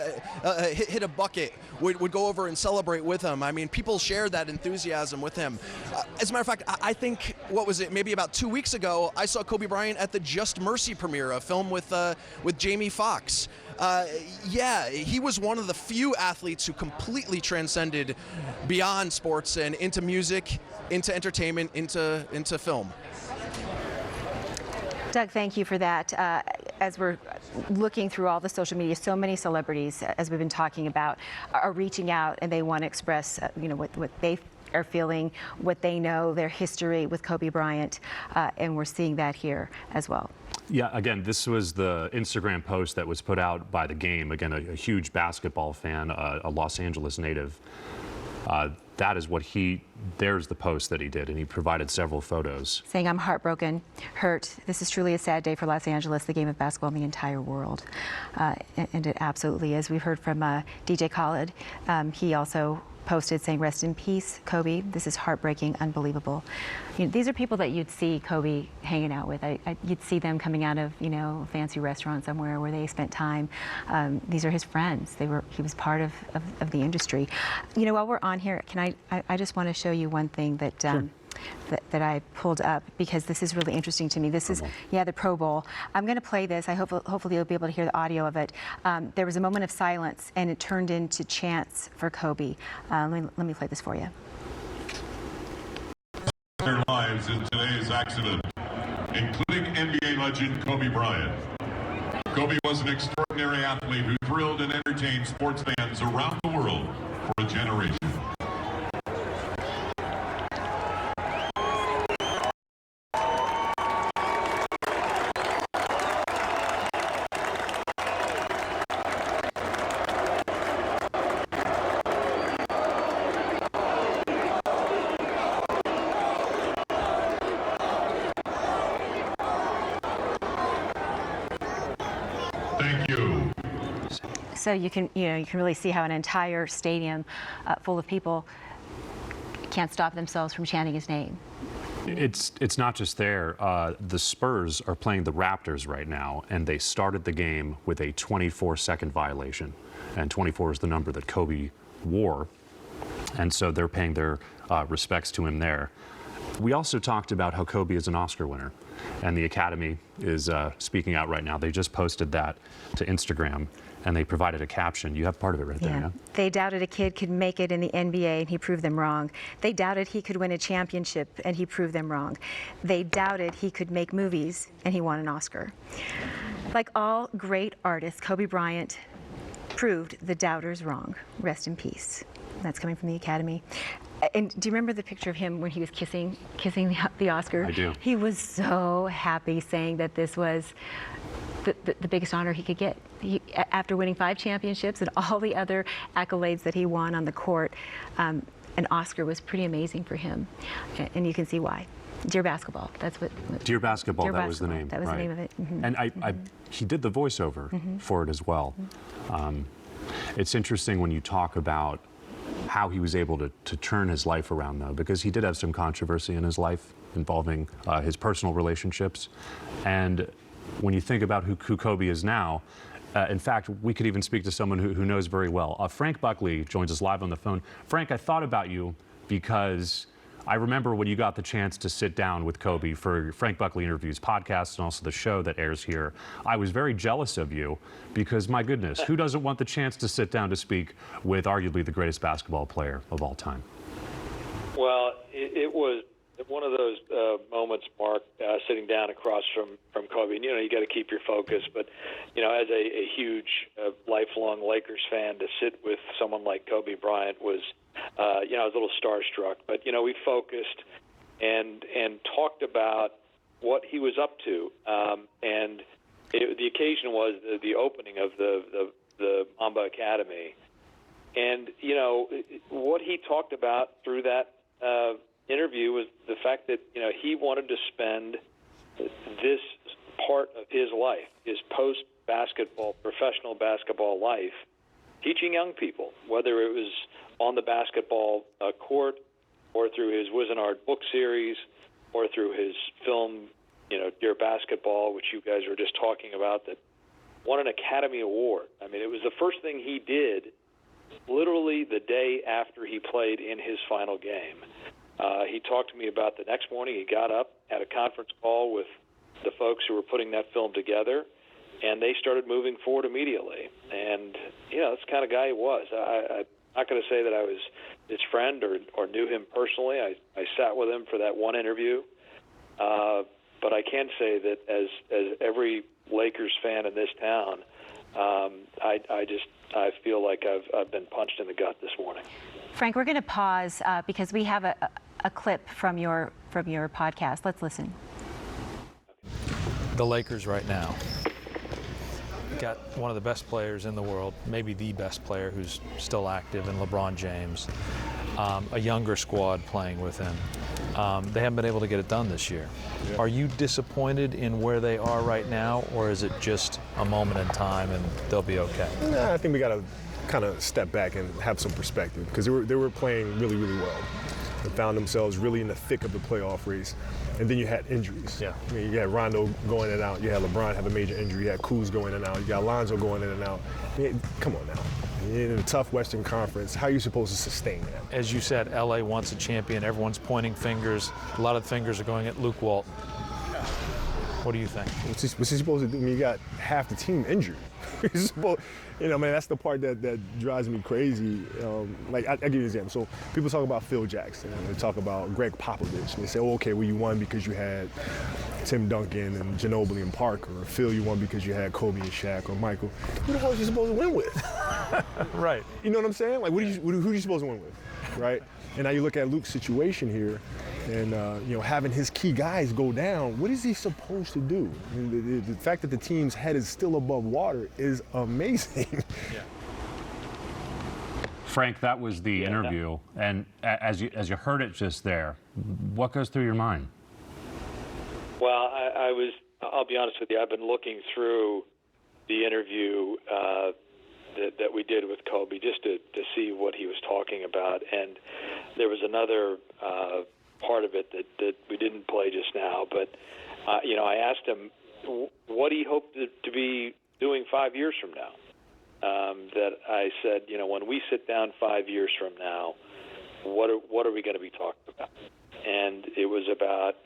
L: hit a bucket would go over and celebrate with him. I mean, people shared that enthusiasm with him. As a matter of fact, I think, what was it, maybe about 2 weeks ago, I saw Kobe Bryant at the Just Mercy premiere, a film with Jamie Foxx. Yeah, he was one of the few athletes who completely transcended beyond sports and into music, into entertainment, into film.
A: Doug, thank you for that. As we're looking through all the social media, so many celebrities, as we've been talking about, are reaching out, and they want to express, you know, what they are feeling, what they know, their history with Kobe Bryant, and we're seeing that here as well.
B: Yeah, again, this was the Instagram post that was put out by The Game. Again, a huge basketball fan, a Los Angeles native. That is what there's the post that he did, and he provided several photos.
A: Saying, I'm heartbroken, hurt. This is truly a sad day for Los Angeles, the game of basketball in the entire world. And it absolutely is. We've heard from DJ Khaled. He also posted saying, rest in peace, Kobe. This is heartbreaking, unbelievable. You know, these are people that you'd see Kobe hanging out with. You'd see them coming out of, you know, a fancy restaurant somewhere where they spent time. These are his friends. He was part of the industry. You know, while we're on here, I just want to show you one thing that
B: Sure.
A: that I pulled up, because this is really interesting to me. This is, yeah, the Pro Bowl. I'm going to play this. Hopefully you'll be able to hear the audio of it. There was a moment of silence, and it turned into chants for Kobe. Let me play this for you.
Q: Their lives in today's accident, including NBA legend Kobe Bryant. Kobe was an extraordinary athlete who thrilled and entertained sports fans around the world for a generation. Thank you.
A: So you can really see how an entire stadium full of people can't stop themselves from chanting his name.
B: It's not just there. The Spurs are playing the Raptors right now, and they started the game with a 24-second violation. And 24 is the number that Kobe wore. And so they're paying their respects to him there. We also talked about how Kobe is an Oscar winner. and the Academy is speaking out right now. They just posted that to Instagram, and they provided a caption. You have part of it right there, yeah?
A: They doubted a kid could make it in the NBA, and he proved them wrong. They doubted he could win a championship, and he proved them wrong. They doubted he could make movies, and he won an Oscar. Like all great artists, Kobe Bryant proved the doubters wrong. Rest in peace. That's coming from the Academy. And do you remember the picture of him when he was kissing the Oscar?
B: I do.
A: He was so happy, saying that this was the biggest honor he could get. After winning 5 championships and all the other accolades that he won on the court, an Oscar was pretty amazing for him, and you can see why. Dear Basketball, that's what.
B: Dear Basketball, that was the name.
A: That was the name of it. Mm-hmm.
B: And he did the voiceover for it as well. It's interesting when you talk about how he was able to turn his life around, though, because he did have some controversy in his life involving his personal relationships. And when you think about who Kobe is now, in fact, we could even speak to someone who knows very well. Frank Buckley joins us live on the phone. Frank, I thought about you because I remember when you got the chance to sit down with Kobe for Frank Buckley Interviews podcast and also the show that airs here. I was very jealous of you because, my goodness, who doesn't want the chance to sit down to speak with arguably the greatest basketball player of all time?
R: Well, it was one of those moments, Mark, sitting down across from Kobe. And, you got to keep your focus. But, as a huge, lifelong Lakers fan, to sit with someone like Kobe Bryant was, I was a little starstruck. But, we focused and talked about what he was up to. And the occasion was the opening of the Mamba Academy. And, what he talked about through that interview was the fact that, he wanted to spend this part of his life, his post-basketball, professional basketball life, teaching young people, whether it was on the basketball court or through his Wizenard book series or through his film, Dear Basketball, which you guys were just talking about, that won an Academy Award. I mean, it was the first thing he did literally the day after he played in his final game. He talked to me about the next morning. He got up, had a conference call with the folks who were putting that film together, and they started moving forward immediately. And, that's the kind of guy he was. I'm not going to say that I was his friend or knew him personally. I sat with him for that one interview. But I can say that as every Lakers fan in this town, I feel like I've been punched in the gut this morning.
A: Frank, we're going to pause because we have a clip from your podcast. Let's listen.
S: The Lakers right now got one of the best players in the world, maybe the best player who's still active, in LeBron James. A younger squad playing with him. They haven't been able to get it done this year. Yeah. Are you disappointed in where they are right now, or is it just a moment in time and they'll be okay?
T: Nah, I think we got to kind of step back and have some perspective, because they were playing really, really well. They found themselves really in the thick of the playoff race. And then you had injuries. Yeah. I mean, you had Rondo going in and out. You had LeBron have a major injury. You had Kuz going in and out. You got Lonzo going in and out. I mean, come on now. In a tough Western Conference, how are you supposed to sustain that?
S: As you said, LA wants a champion. Everyone's pointing fingers. A lot of fingers are going at Luke Walton. What do you think?
T: What's he supposed to do? I mean, you got half the team injured. That's the part that drives me crazy. I'll give you an example. So people talk about Phil Jackson, and they talk about Greg Popovich, and they say, okay, well, you won because you had Tim Duncan and Ginobili and Parker, or Phil, you won because you had Kobe and Shaq or Michael. Who the hell are you supposed to win with?
S: Right.
T: You know what I'm saying? Like, who are you supposed to win with, right? And now you look at Luke's situation here, and having his key guys go down, what is he supposed to do? I mean, the fact that the team's head is still above water is amazing.
S: Yeah.
B: Frank, that was the interview, and as you heard it just there, what goes through your mind?
R: Well, I'll be honest with you, I've been looking through the interview that we did with Kobe just to see what he was talking about, and there was another part of it that we didn't play just now, but I asked him what he hoped to be doing 5 years from now. That I said, when we sit down 5 years from now, what are we going to be talking about? And it was about,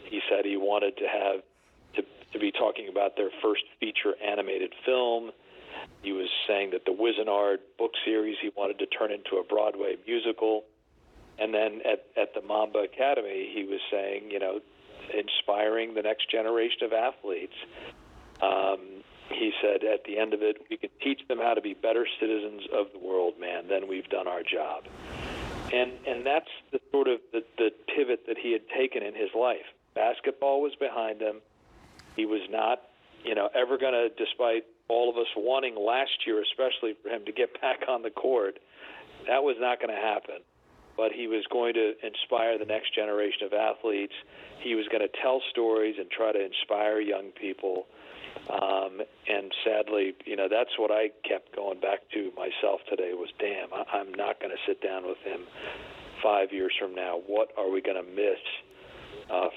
R: He said he wanted to be talking about their first feature animated film. He was saying that the Wizenard book series he wanted to turn into a Broadway musical. And then at the Mamba Academy, he was saying, inspiring the next generation of athletes. He said at the end of it, we can teach them how to be better citizens of the world, man. Then we've done our job. And that's the sort of the pivot that he had taken in his life. Basketball was behind him. He was not, ever going to, despite all of us wanting last year, especially for him to get back on the court, that was not going to happen. But he was going to inspire the next generation of athletes. He was going to tell stories and try to inspire young people. And sadly, that's what I kept going back to myself today was, damn, I'm not going to sit down with him 5 years from now. What are we going to miss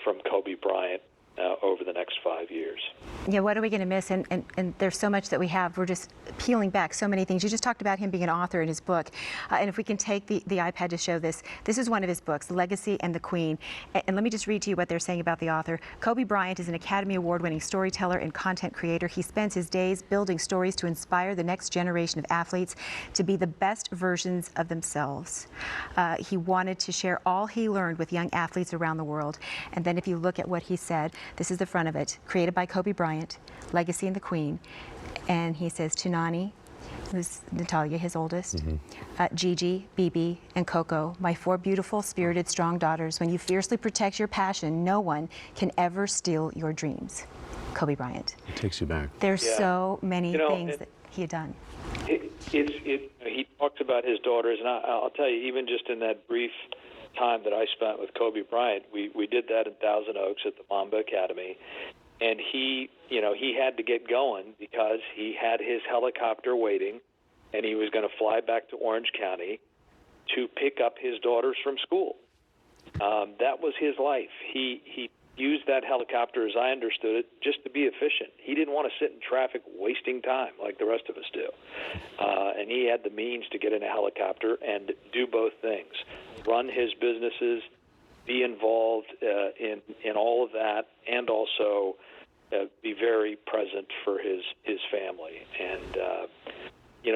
R: from Kobe Bryant over the next 5 years?
A: Yeah, what are we going to miss? And there's so much that we have. We're just peeling back so many things. You just talked about him being an author in his book. And if we can take the iPad to show this, this is one of his books, Legacy and the Queen. And let me just read to you what they're saying about the author. Kobe Bryant is an Academy Award-winning storyteller and content creator. He spends his days building stories to inspire the next generation of athletes to be the best versions of themselves. He wanted to share all he learned with young athletes around the world. And then if you look at what he said, this is the front of it, created by Kobe Bryant, Legacy and the Queen. And he says to Nani, who's Natalia, his oldest, Gigi, Bibi, and Coco, my 4 beautiful, spirited, strong daughters, when you fiercely protect your passion, no one can ever steal your dreams. Kobe Bryant.
B: It takes you back.
A: There's so many things that he had done.
R: He talks about his daughters, and I'll tell you, even just in that brief time that I spent with Kobe Bryant, we did that in Thousand Oaks at the Mamba Academy, and he had to get going because he had his helicopter waiting, and he was going to fly back to Orange County to pick up his daughters from school. That was his life. He used that helicopter, as I understood it, just to be efficient. He didn't want to sit in traffic wasting time like the rest of us do. And he had the means to get in a helicopter and do both things, run his businesses, be involved in all of that, and also be very present for his family. And,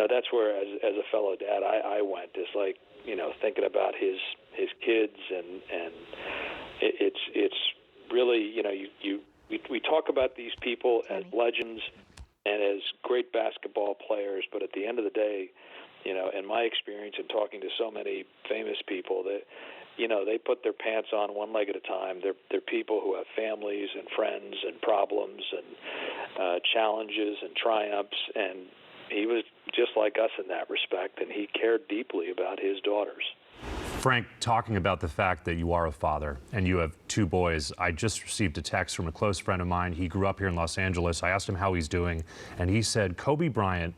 R: that's where, as a fellow dad, I went, is like, thinking about his kids, and it's really, we talk about these people as legends and as great basketball players, but at the end of the day, in my experience in talking to so many famous people, that they put their pants on one leg at a time. They're people who have families and friends and problems and challenges and triumphs, and he was just like us in that respect, and he cared deeply about his daughters.
B: Frank, talking about the fact that you are a father and you have 2 boys, I just received a text from a close friend of mine. He grew up here in Los Angeles. I asked him how he's doing, and he said, Kobe Bryant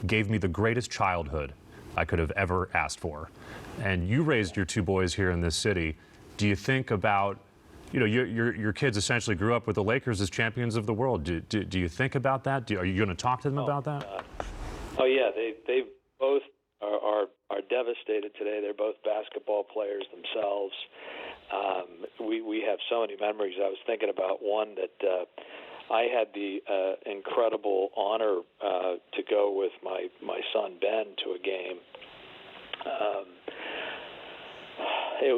B: gave me the greatest childhood I could have ever asked for. And you raised your 2 boys here in this city. Do you think about, your kids essentially grew up with the Lakers as champions of the world. Do you think about that? Are you going to talk to them about that?
R: Oh yeah, they both are devastated today. They're both basketball players themselves. We have so many memories. I was thinking about one that I had the incredible honor to go with my son Ben to a game. It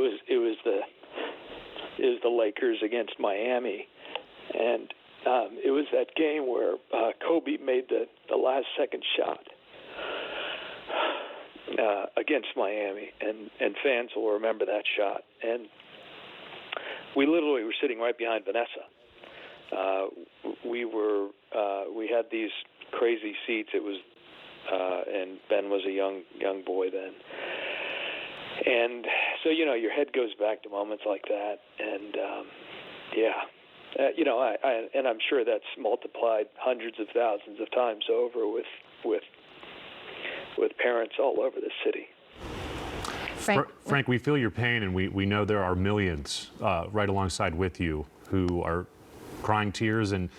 R: was the Lakers against Miami, and it was that game where Kobe made the last second shot against Miami, and fans will remember that shot. And we literally were sitting right behind Vanessa. We had these crazy seats. It was, and Ben was a young boy then. And so, your head goes back to moments like that. And, and I'm sure that's multiplied hundreds of thousands of times over with parents all over the city.
B: Frank, we feel your pain, and we know there are millions right alongside with you who are crying tears, and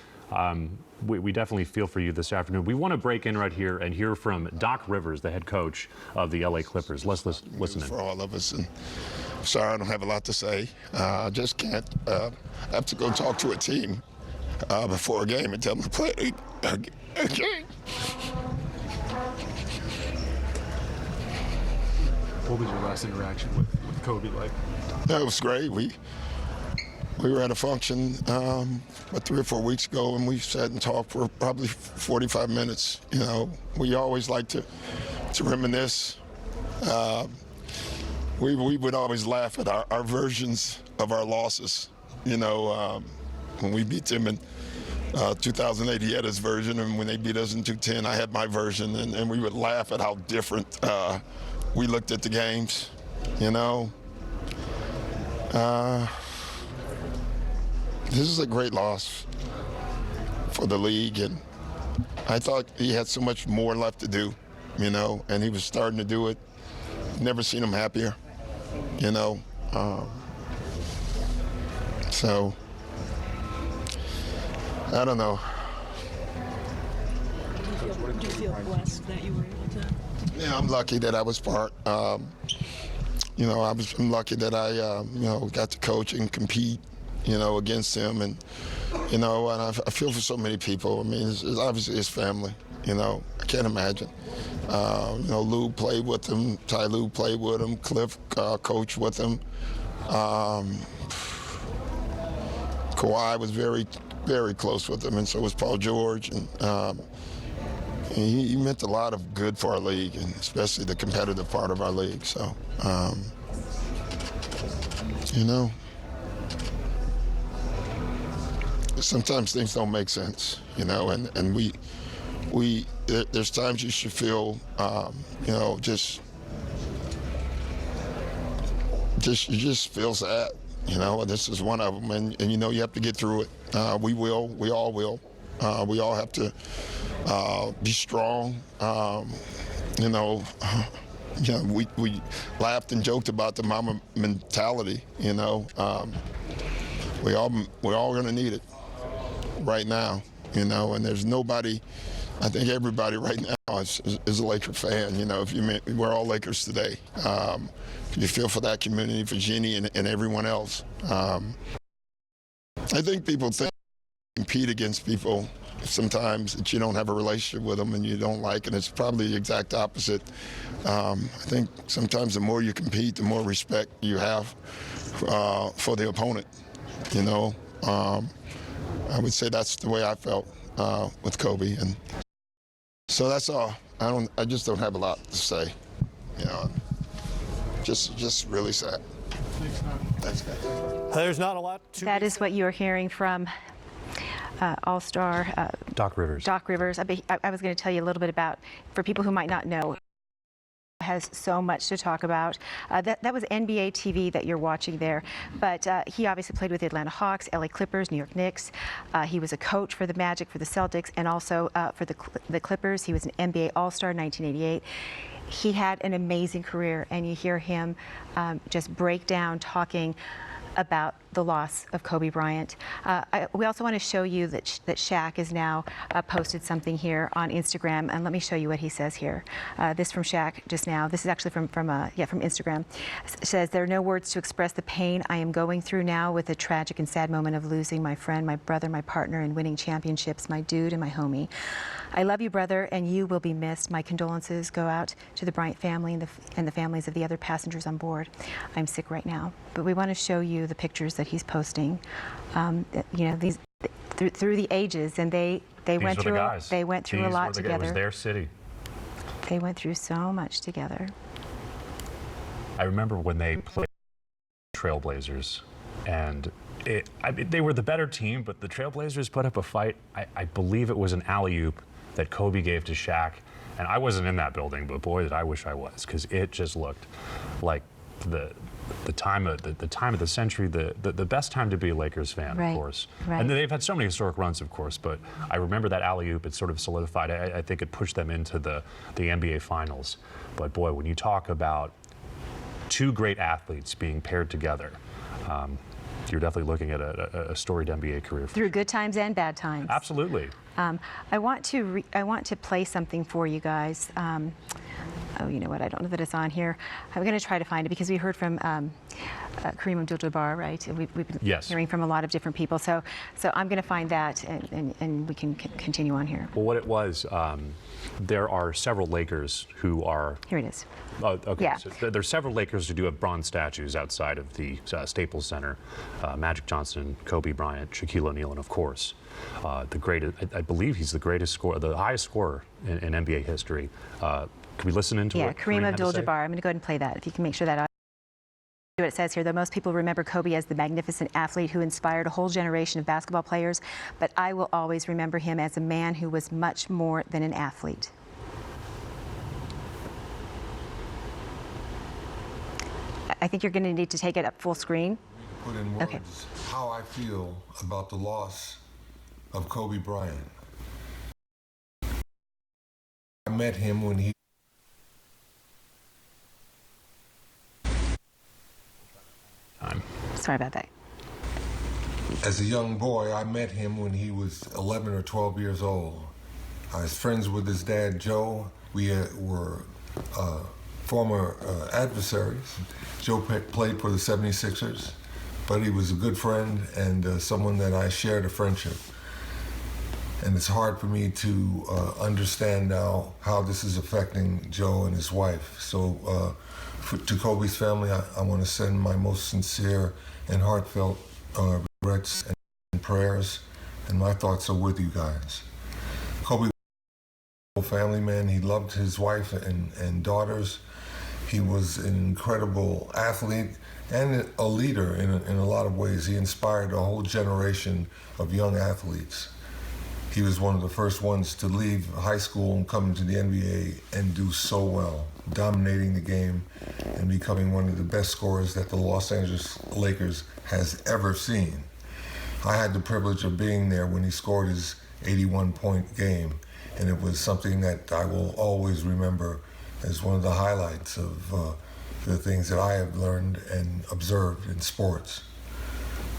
B: we definitely feel for you this afternoon. We want to break in right here and hear from Doc Rivers, the head coach of the LA Clippers. Let's listen in.
U: For all of us, and sorry I don't have a lot to say. I just can't. I have to go talk to a team before a game and tell them to play a game.
G: What was your last interaction with Kobe like?
U: That was great. We were at a function 3 or 4 weeks ago, and we sat and talked for probably 45 minutes. You know, we always like to reminisce. We would always laugh at our versions of our losses. You know, when we beat them in 2008, he had his version, and when they beat us in 2010, I had my version, and we would laugh at how different we looked at the games. You know. This is a great loss for the league, and I thought he had so much more left to do, you know, and he was starting to do it. Never seen him happier, you know. So, I don't know.
V: Do you feel blessed that you were able to?
U: Yeah, I'm lucky that I was part. You know, I'm lucky that I, you know, got to coach and compete, you know, against him, and you know, and I feel for so many people. I mean, it's obviously his family. You know, I can't imagine. You know, Lou played with him. Ty Lue played with him. Cliff coached with him. Kawhi was very, very close with him, and so was Paul George. And he meant a lot of good for our league, and especially the competitive part of our league. So, you know, sometimes things don't make sense, you know, and there's times you should feel, you know, you just feel sad, you know, and this is one of them, and you know you have to get through it. We all will. We all have to be strong. You know, we laughed and joked about the mama mentality. You know, we're all going to need it right now. You know, and there's nobody. I think everybody right now is a Laker fan. You know, we're all Lakers today. You feel for that community, for Jeannie and everyone else. I think people compete against people sometimes that you don't have a relationship with them and you don't like, and it's probably the exact opposite. I think sometimes the more you compete, the more respect you have for the opponent. You know, I would say that's the way I felt with Kobe, and so that's all. I just don't have a lot to say. You know, just really sad. Thanks, guys.
W: There's not a lot to.
A: That is what you're hearing from All-Star
B: Doc Rivers.
A: Doc Rivers. I was going to tell you a little bit about, for people who might not know, has so much to talk about. That was NBA TV that you're watching there, but he obviously played with the Atlanta Hawks, LA Clippers, New York Knicks. He was a coach for the Magic, for the Celtics, and also for the Clippers. He was an NBA All-Star in 1988. He had an amazing career, and you hear him just break down talking about the loss of Kobe Bryant. We also want to show you that Shaq is now posted something here on Instagram, and let me show you what he says here. This from Shaq just now. This is actually from Instagram. It says, "There are no words to express the pain I am going through now with the tragic and sad moment of losing my friend, my brother, my partner, and winning championships, my dude and my homie. I love you, brother, and you will be missed. My condolences go out to the Bryant family and the families of the other passengers on board. I'm sick right now." But we want to show you the pictures that he's posting. You know, these through the ages, and they went through a lot together.
B: It was their city.
A: They went through so much together.
B: I remember when they played Trailblazers, and they were the better team, but the Trailblazers put up a fight. I believe it was an alley-oop that Kobe gave to Shaq, and I wasn't in that building, but boy, did I wish I was, because it just looked like the time of the century, the best time to be a Lakers fan, of course. Right. And they've had so many historic runs, of course, but I remember that alley-oop. It sort of solidified. I think it pushed them into the NBA Finals. But boy, when you talk about two great athletes being paired together, you're definitely looking at a storied NBA career.
A: Through good times and bad times.
B: Absolutely.
A: I want to play something for you guys. Oh, you know what? I don't know that it's on here. I'm going to try to find it because we heard from Kareem Abdul-Jabbar, right? We've been hearing from a lot of different people. So I'm going to find that, and we can continue on here.
B: Well, what it was, there are several Lakers who are.
A: Here it is.
B: Oh, okay.
A: Yeah.
B: So there's several Lakers who do have bronze statues outside of the Staples Center. Magic Johnson, Kobe Bryant, Shaquille O'Neal, and of course, the greatest. I believe he's the greatest scorer, the highest scorer in NBA history. Can we listen into what
A: Kareem
B: had to say?
A: Abdul-Jabbar. I'm going to go ahead and play that. If you can make sure that. What it says here, though most people remember Kobe as the magnificent athlete who inspired a whole generation of basketball players, but I will always remember him as a man who was much more than an athlete. I think you're going to need to take it up full screen.
C: Put in words how I feel about the loss of Kobe Bryant. I met him when he
A: Sorry about that.
C: As a young boy, I met him when he was 11 or 12 years old. I was friends with his dad, Joe. We were former adversaries. Joe played for the 76ers, but he was a good friend and someone that I shared a friendship. And it's hard for me to understand now how this is affecting Joe and his wife. So to Kobe's family, I want to send my most sincere and heartfelt regrets and prayers, and my thoughts are with you guys. Kobe was a family man. He loved his wife and daughters. He was an incredible athlete and a leader in a lot of ways. He inspired a whole generation of young athletes. He was one of the first ones to leave high school and come into the NBA and do so well, dominating the game and becoming one of the best scorers that the Los Angeles Lakers has ever seen. I had the privilege of being there when he scored his 81-point game, and it was something that I will always remember as one of the highlights of the things that I have learned and observed in sports.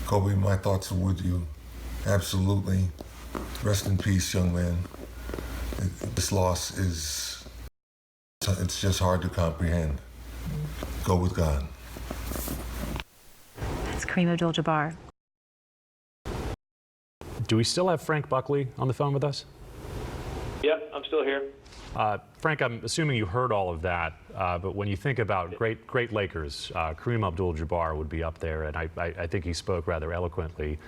C: Kobe, my thoughts are with you. Absolutely. Rest in peace, young man. This loss it's just hard to comprehend. Go with God.
A: That's Kareem Abdul-Jabbar.
B: Do we still have Frank Buckley on the phone with us?
R: Yep, I'm still here.
B: Frank, I'm assuming you heard all of that, but when you think about great Lakers, Kareem Abdul-Jabbar would be up there, and I think he spoke rather eloquently.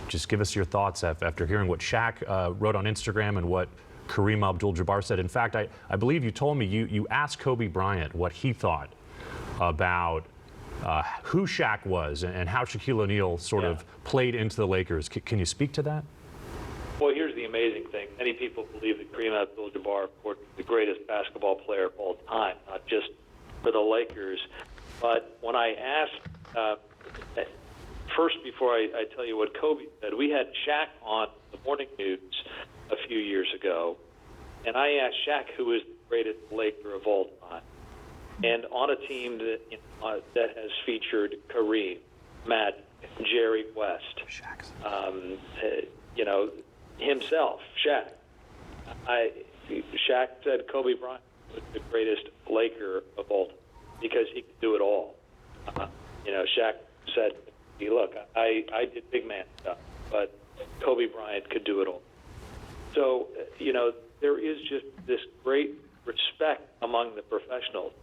B: Just give us your thoughts after hearing what Shaq wrote on Instagram and what Kareem Abdul-Jabbar said. In fact, I believe you told me you asked Kobe Bryant what he thought about who Shaq was and how Shaquille O'Neal sort of played into the Lakers. Can you speak to that?
R: Well, here's the amazing thing. Many people believe that Kareem Abdul-Jabbar is the greatest basketball player of all time, not just for the Lakers. But when I asked, first before I tell you what Kobe said, we had Shaq on the morning news a few years ago, and I asked Shaq who is the greatest Laker of all time. And on a team that has featured Kareem, Matt, Jerry West, himself, Shaq. Shaq said Kobe Bryant was the greatest Laker of all time because he could do it all. Shaq said, hey, look, I did big man stuff, but Kobe Bryant could do it all. So, there is just this great respect among the professionals.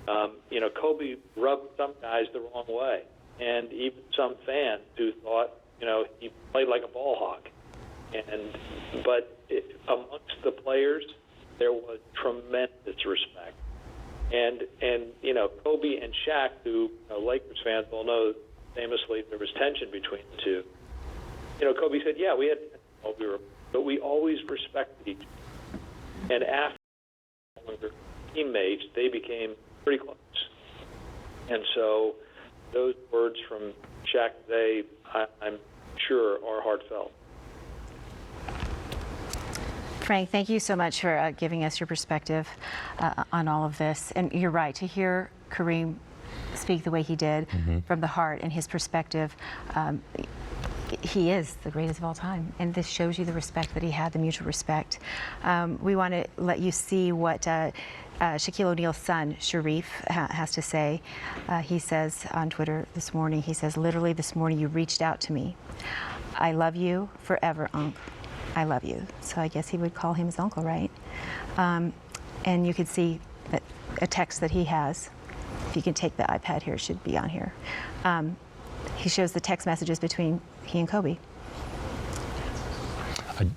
R: Kobe rubbed some guys the wrong way, and even some fans who thought, he played like a ball hawk. But amongst the players, there was tremendous respect. And Kobe and Shaq, who Lakers fans will know famously there was tension between the two. Kobe said, yeah, we had tension, but we always respected each other. And after their teammates, they became pretty close. And so those words from Shaq today, I'm sure, are heartfelt.
A: Frank, thank you so much for giving us your perspective on all of this. And you're right, to hear Kareem speak the way he did from the heart and his perspective, he is the greatest of all time, and this shows you the respect that he had, the mutual respect. We want to let you see what Shaquille O'Neal's son, Sharif, has to say. He says on Twitter this morning, he says, literally this morning you reached out to me. I love you forever, Unc. I love you. So I guess he would call him his uncle, right? And you can see that a text that he has. If you can take the iPad here, it should be on here. He shows the text messages between he and Kobe.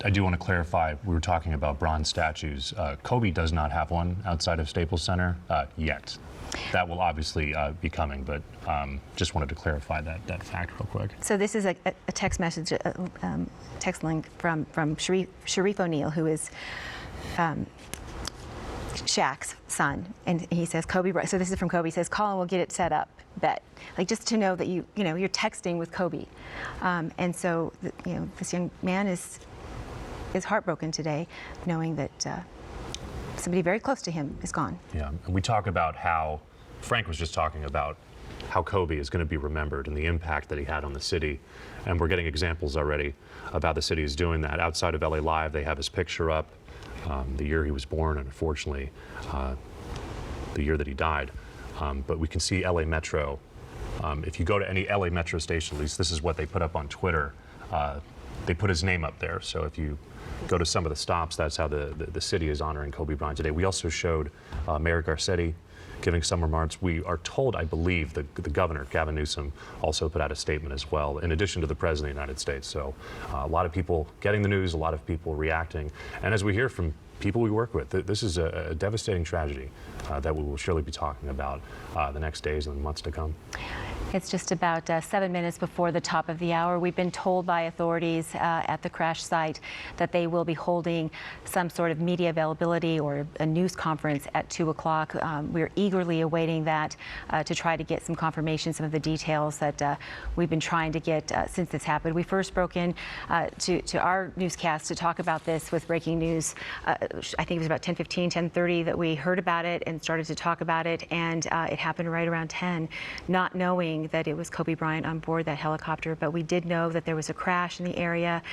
B: I do want to clarify, we were talking about bronze statues. Kobe does not have one outside of Staples Center yet. That will obviously be coming, but just wanted to clarify that fact real quick.
A: So this is a text message, text link from Sharif O'Neal, who is Shaq's son, and he says, Kobe Bryant. So this is from Kobe. He says, Colin, we'll get it set up. Bet. Like, just to know that you're texting with Kobe, and so this young man is heartbroken today, knowing that somebody very close to him is gone.
B: Yeah, and we talk about how Frank was just talking about how Kobe is going to be remembered and the impact that he had on the city, and we're getting examples already of how the city is doing that. Outside of LA Live, they have his picture up, the year he was born, and unfortunately, the year that he died. But we can see LA Metro. If you go to any LA Metro station, at least this is what they put up on Twitter. They put his name up there. So if you go to some of the stops, that's how the city is honoring Kobe Bryant today. We also showed Mayor Garcetti giving some remarks. We are told, I believe, the governor, Gavin Newsom, also put out a statement as well, in addition to the President of the United States. So a lot of people getting the news, a lot of people reacting. And as we hear from people we work with, this is a devastating tragedy that we will surely be talking about the next days and months to come.
A: It's just about 7 minutes before the top of the hour. We've been told by authorities at the crash site that they will be holding some sort of media availability or a news conference at 2 o'clock. We're eagerly awaiting that to try to get some confirmation, some of the details that we've been trying to get since this happened. We first broke in to our newscast to talk about this with breaking news. I think it was about 10:15, 10:30 that we heard about it and started to talk about it, and it happened right around 10, not knowing that it was Kobe Bryant on board that helicopter, but we did know that there was a crash in the area.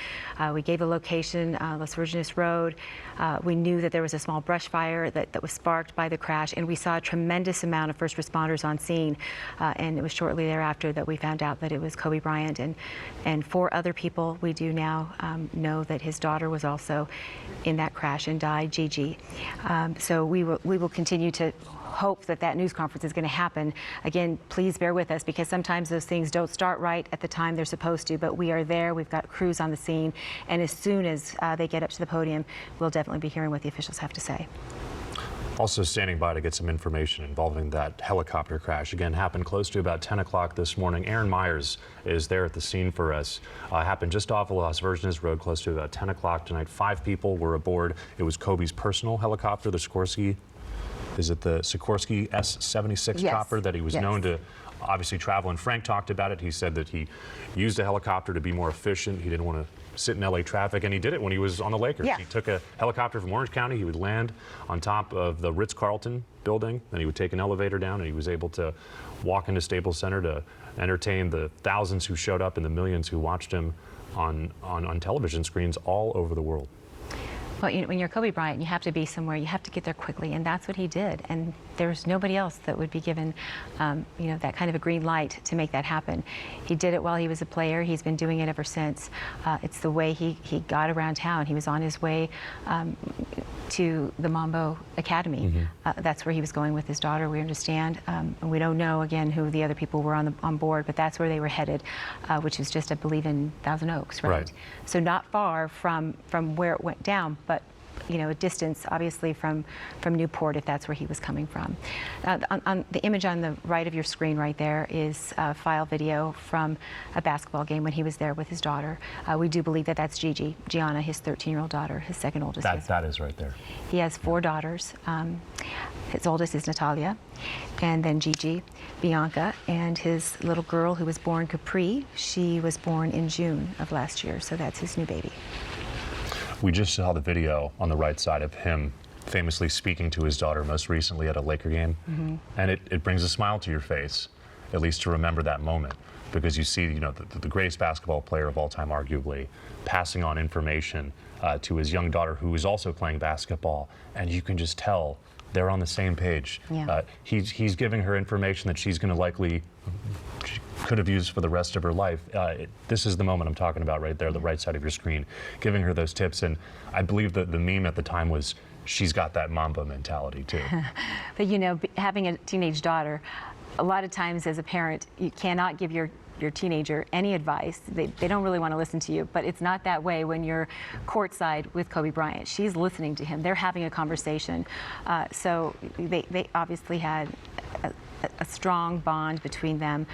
A: We gave a location, Las Virgenes Road. We knew that there was a small brush fire that was sparked by the crash, and we saw a tremendous amount of first responders on scene. And it was shortly thereafter that we found out that it was Kobe Bryant. And 4 other people, we do now know that his daughter was also in that crash and died, Gigi. So we will continue to hope that news conference is going to happen. Again, please bear with us, because sometimes those things don't start right at the time they're supposed to, but we are there. We've got crews on the scene, and as soon as they get up to the podium, we'll definitely be hearing what the officials have to say.
B: Also standing by to get some information involving that helicopter crash. Again, happened close to about 10 o'clock this morning. Aaron Myers is there at the scene for us. Happened just off of Las Virgenes Road, close to about 10 o'clock tonight. 5 people were aboard. It was Kobe's personal helicopter, the Sikorsky. Is it the Sikorsky S-76
A: Yes.
B: chopper that he was known to obviously travel? And Frank talked about it. He said that he used a helicopter to be more efficient. He didn't want to sit in LA traffic, and he did it when he was on the Lakers.
A: Yeah.
B: He took a helicopter from Orange County. He would land on top of the Ritz-Carlton building, and he would take an elevator down, and he was able to walk into Staples Center to entertain the thousands who showed up and the millions who watched him on television screens all over the world.
A: Well, when you're Kobe Bryant, you have to be somewhere. You have to get there quickly, and that's what he did. And there's nobody else that would be given, that kind of a green light to make that happen. He did it while he was a player. He's been doing it ever since. It's the way he got around town. He was on his way to the Mambo Academy. That's where he was going with his daughter, we understand. And we don't know, again, who the other people were on board, but that's where they were headed, which is just, I believe, in Thousand Oaks, right? So not far from where it went down, but a distance, obviously, from Newport, if that's where he was coming from. On the image on the right of your screen right there is file video from a basketball game when he was there with his daughter. We do believe that that's Gigi, Gianna, his 13-year-old daughter, his second oldest.
B: That is right there.
A: He has 4 daughters. His oldest is Natalia, and then Gigi, Bianca, and his little girl who was born, Capri. She was born in June of last year, so that's his new baby.
B: We just saw the video on the right side of him famously speaking to his daughter most recently at a Laker game. And it brings a smile to your face, at least to remember that moment. because you see, you know, the greatest basketball player of all time, arguably, passing on information to his young daughter who is also playing basketball, and you can just tell they're on the same page.
A: Yeah.
B: He's giving her information that she's going to likely could have used for the rest of her life. This is the moment I'm talking about right there, the right side of your screen, giving her those tips. And I believe that the meme at the time was, she's got that Mamba mentality too.
A: But you know, having a teenage daughter, a lot of times as a parent, you cannot give your teenager any advice. They don't really want to listen to you, but it's not that way when you're courtside with Kobe Bryant. She's listening to him. They're having a conversation. So they obviously had a strong bond between them.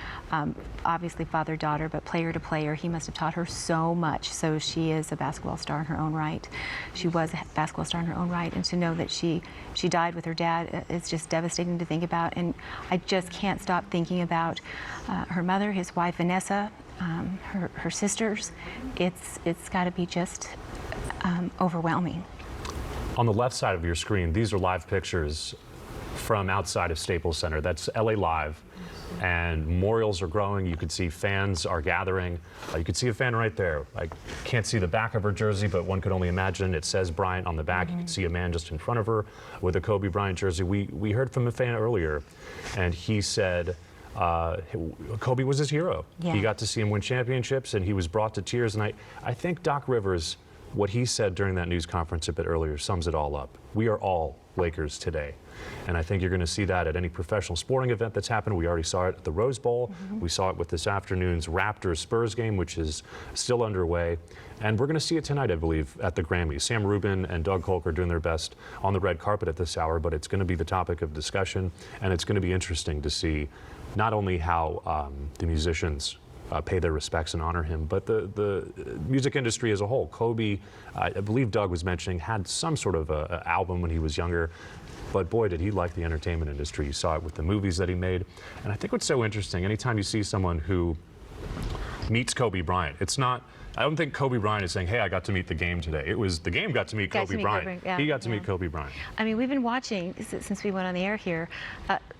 A: Obviously father-daughter, but player to player. He must have taught her so much. So she is a basketball star in her own right. She was a basketball star in her own right. And to know that she died with her dad, it's just devastating to think about. And I just can't stop thinking about her mother, his wife Vanessa, her sisters. It's got to be just overwhelming.
B: On the left side of your screen, these are live pictures from outside of Staples Center. That's LA Live, and memorials are growing. You could see fans are gathering. You could see a fan right there. I can't see the back of her jersey, but one could only imagine it says Bryant on the back. You can see a man just in front of her with a Kobe Bryant jersey. We heard from a fan earlier, and he said Kobe was his hero.
A: Yeah.
B: He got to see him win championships, and he was brought to tears. And I think Doc Rivers, what he said during that news conference a bit earlier, sums it all up. We are all Lakers today. And I think you're going to see that at any professional sporting event that's happened. We already saw it at the Rose Bowl. We saw it with this afternoon's Raptors-Spurs game, which is still underway. And we're going to see it tonight, I believe, at the Grammys. Sam Rubin and Doug Kolk are doing their best on the red carpet at this hour, but it's going to be the topic of discussion, and it's going to be interesting to see not only how the musicians pay their respects and honor him, but the music industry as a whole. Kobe, I believe Doug was mentioning, had some sort of a album when he was younger, but boy, did he like the entertainment industry. You saw it with the movies that he made. And I think what's so interesting, anytime you see someone who meets Kobe Bryant, it's not, I don't think Kobe Bryant is saying, hey, I got to meet the game today. It was the game got to meet Kobe Bryant. He got to meet Kobe Bryant.
A: I mean, we've been watching, since we went on the air here,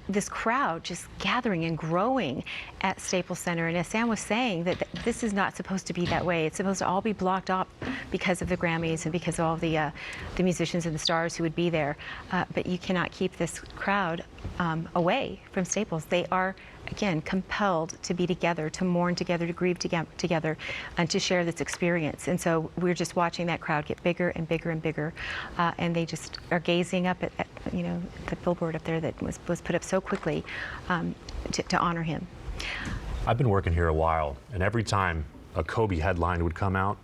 A: this crowd just gathering and growing at Staples Center. And as Sam was saying, that this is not supposed to be that way. It's supposed to all be blocked off because of the Grammys and because of all the musicians and the stars who would be there. But you cannot keep this crowd away from Staples. They are, again, compelled to be together, to mourn together, to grieve together, and to share this experience. And so we're just watching that crowd get bigger and bigger and bigger, and they just are gazing up at you know, the billboard up there that was put up so quickly to honor him.
B: I've been working here a while, and every time a Kobe headline would come out,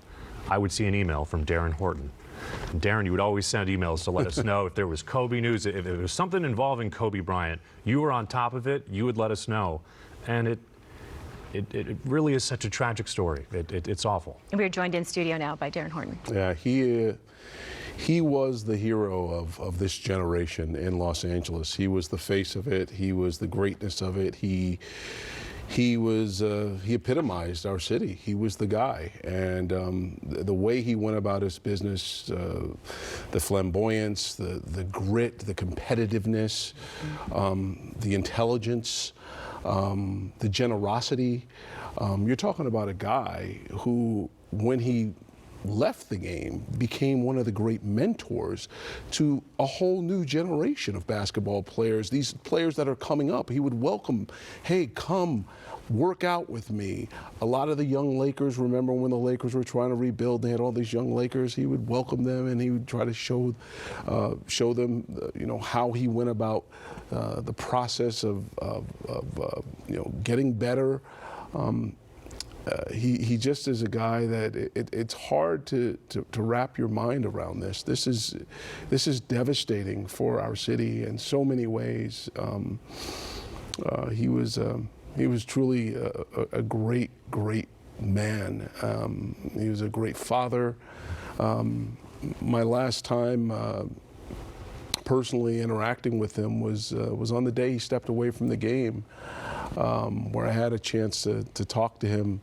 B: I would see an email from Darren Horton. And Darren, you would always send emails to let us know if there was Kobe news, if there was something involving Kobe Bryant. You were on top of it. You would let us know, and it really is such a tragic story. It's awful.
A: And we're joined in studio now by Darren Horton.
D: Yeah, he was the hero of this generation in Los Angeles. He was the face of it. He was the greatness of it. He epitomized our city. He was the guy, and the way he went about his business, the flamboyance, the grit, the competitiveness, the intelligence, the generosity. You're talking about a guy who, when he left the game, became one of the great mentors to a whole new generation of basketball players, these players that are coming up. He would welcome, hey, come work out with me. A lot of the young Lakers, remember when the Lakers were trying to rebuild, they had all these young Lakers. He would welcome them, and he would try to show them, you know, how he went about the process of you know, getting better. He just is a guy that it's hard to wrap your mind around this. This is devastating for our city in so many ways. He was truly a great man. He was a great father. My last time personally interacting with him was on the day he stepped away from the game, where I had a chance to talk to him.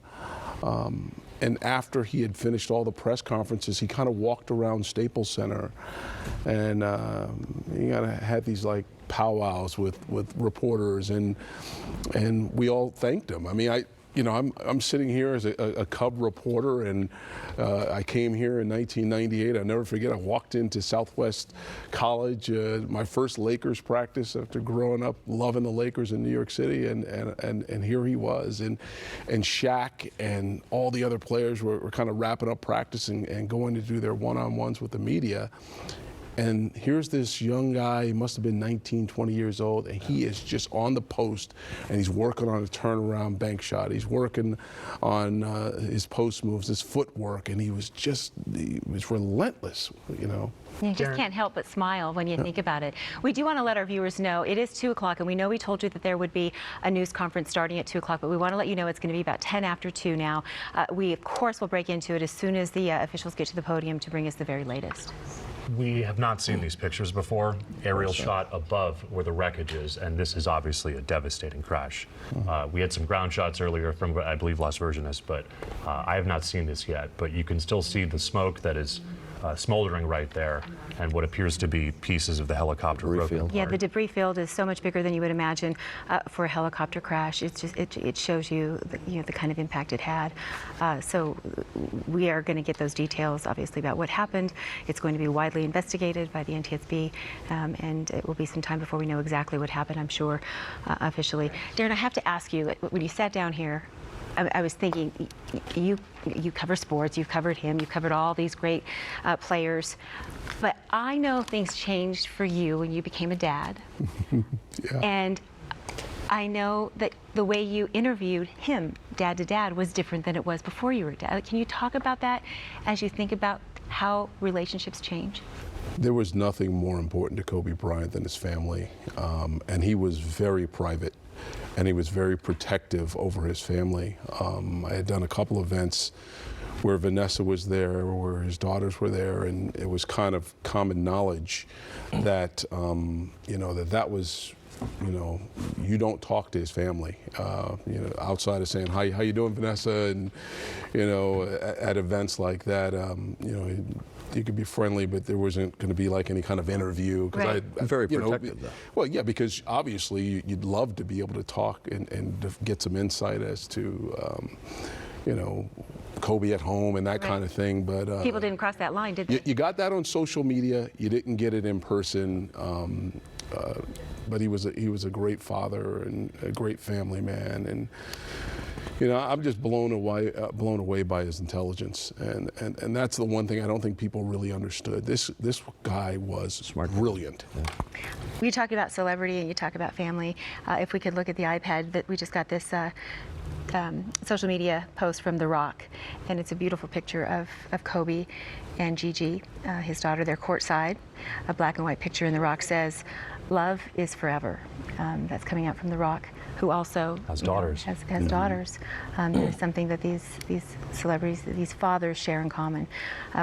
D: And after he had finished all the press conferences, he kind of walked around Staples Center, and he kind of had these like powwows with reporters, and we all thanked him. I mean, I'm sitting here as a Cub reporter, and I came here in 1998. I'll never forget, I walked into Southwest College, my first Lakers practice after growing up loving the Lakers in New York City, and here he was. And Shaq and all the other players were kind of wrapping up practice and going to do their one-on-ones with the media. And here's this young guy, he must have been 19, 20 years old, and he is just on the post, and he's working on a turnaround bank shot. He's working on his post moves, his footwork, and he was relentless,
A: You just can't help but smile when you think about it. We do want to let our viewers know it is 2 o'clock, and we know we told you that there would be a news conference starting at 2 o'clock, but we want to let you know it's going to be about 10 after 2 now. We, of course, will break into it as soon as the officials get to the podium to bring us the very latest.
B: We have not seen these pictures before. Aerial shot above where the wreckage is, and this is obviously a devastating crash. We had some ground shots earlier from, I believe, Las Virgenes, but I have not seen this yet. But you can still see the smoke that is smoldering right there, and what appears to be pieces of the helicopter broken apart.
A: Yeah, the debris field is so much bigger than you would imagine for a helicopter crash. It's just it shows you the kind of impact it had. So we are going to get those details, obviously, about what happened. It's going to be widely investigated by the NTSB, and it will be some time before we know exactly what happened, I'm sure, officially. Darren, I have to ask you, when you sat down here, I was thinking, you cover sports, you've covered him, you've covered all these great players, but I know things changed for you when you became a dad.
D: Yeah.
A: And I know that the way you interviewed him, dad to dad, was different than it was before you were a dad. Can you talk about that as you think about how relationships change?
D: There was nothing more important to Kobe Bryant than his family, and he was very private. And he was very protective over his family. I had done a couple events where Vanessa was there, where his daughters were there, and it was kind of common knowledge that, that was, you don't talk to his family, outside of saying, how you doing, Vanessa? And, at events like that, you could be friendly, but there wasn't going to be like any kind of interview.
F: Right. Very protective, though.
D: Well, yeah, because obviously you'd love to be able to talk and to get some insight as to, Kobe at home and that kind of thing. But
A: people didn't cross that line, did they?
D: You got that on social media. You didn't get it in person. But he was a great father and a great family man, and I'm just blown away by his intelligence, and that's the one thing I don't think people really understood. This guy was smart, brilliant.
F: Yeah.
A: You talk about celebrity and you talk about family. If we could look at the iPad, that we just got this social media post from The Rock, and it's a beautiful picture of Kobe and Gigi, his daughter. They're courtside, a black and white picture, and The Rock says, "Love is forever." That's coming out from The Rock, who also
B: has daughters.
A: Has daughters. It's something that these celebrities, these fathers share in common.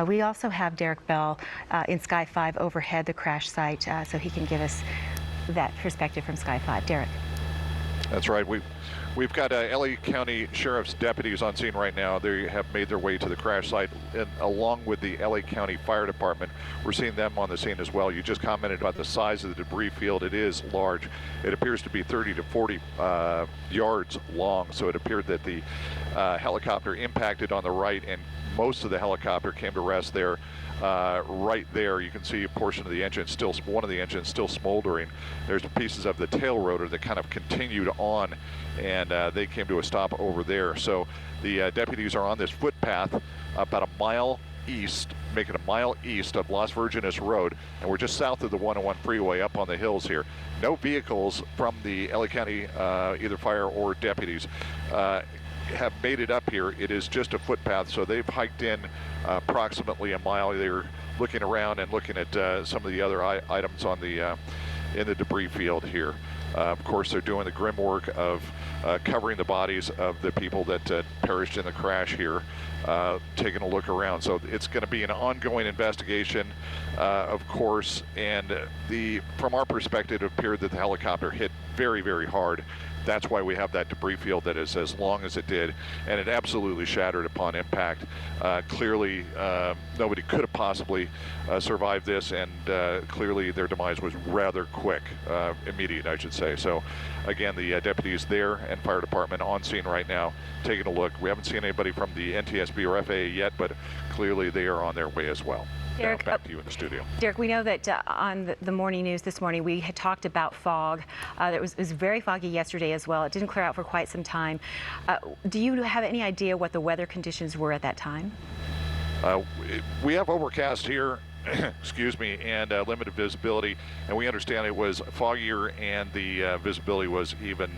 A: We also have Derek Bell in Sky 5 overhead, the crash site, so he can give us that perspective from Sky 5. Derek.
H: That's right. We've got LA County Sheriff's deputies on scene right now. They have made their way to the crash site, and along with the LA County Fire Department, we're seeing them on the scene as well. You just commented about the size of the debris field. It is large. It appears to be 30 to 40 yards long, so it appeared that the helicopter impacted on the right, and most of the helicopter came to rest there. Right there, you can see a portion of the engine one of the engines still smoldering. There's pieces of the tail rotor that kind of continued on, and they came to a stop over there. So the deputies are on this footpath about a mile east, making a mile east of Las Virgenes Road, and we're just south of the 101 freeway up on the hills here. No vehicles from the LA County, either fire or deputies, have made it up here. It is just a footpath, so they've hiked in approximately a mile. They're looking around and looking at some of the other items on the in the debris field here. Of course, they're doing the grim work of covering the bodies of the people that perished in the crash here, taking a look around. So it's going to be an ongoing investigation, of course, and from our perspective, it appeared that the helicopter hit very, very hard. That's why we have that debris field that is as long as it did, and it absolutely shattered upon impact. Clearly, nobody could have possibly survived this, and clearly their demise was rather quick, immediate, I should say. say. So, again, the deputies there and fire department on scene right now, taking a look. We haven't seen anybody from the NTSB or FAA yet, but clearly they are on their way as well.
A: Derek,
H: back to you in the studio.
A: Derek, we know that on the morning news this morning, we had talked about fog. It was very foggy yesterday as well. It didn't clear out for quite some time. Do you have any idea what the weather conditions were at that time?
H: We have overcast here, excuse me, and limited visibility, and we understand it was foggier and the visibility was even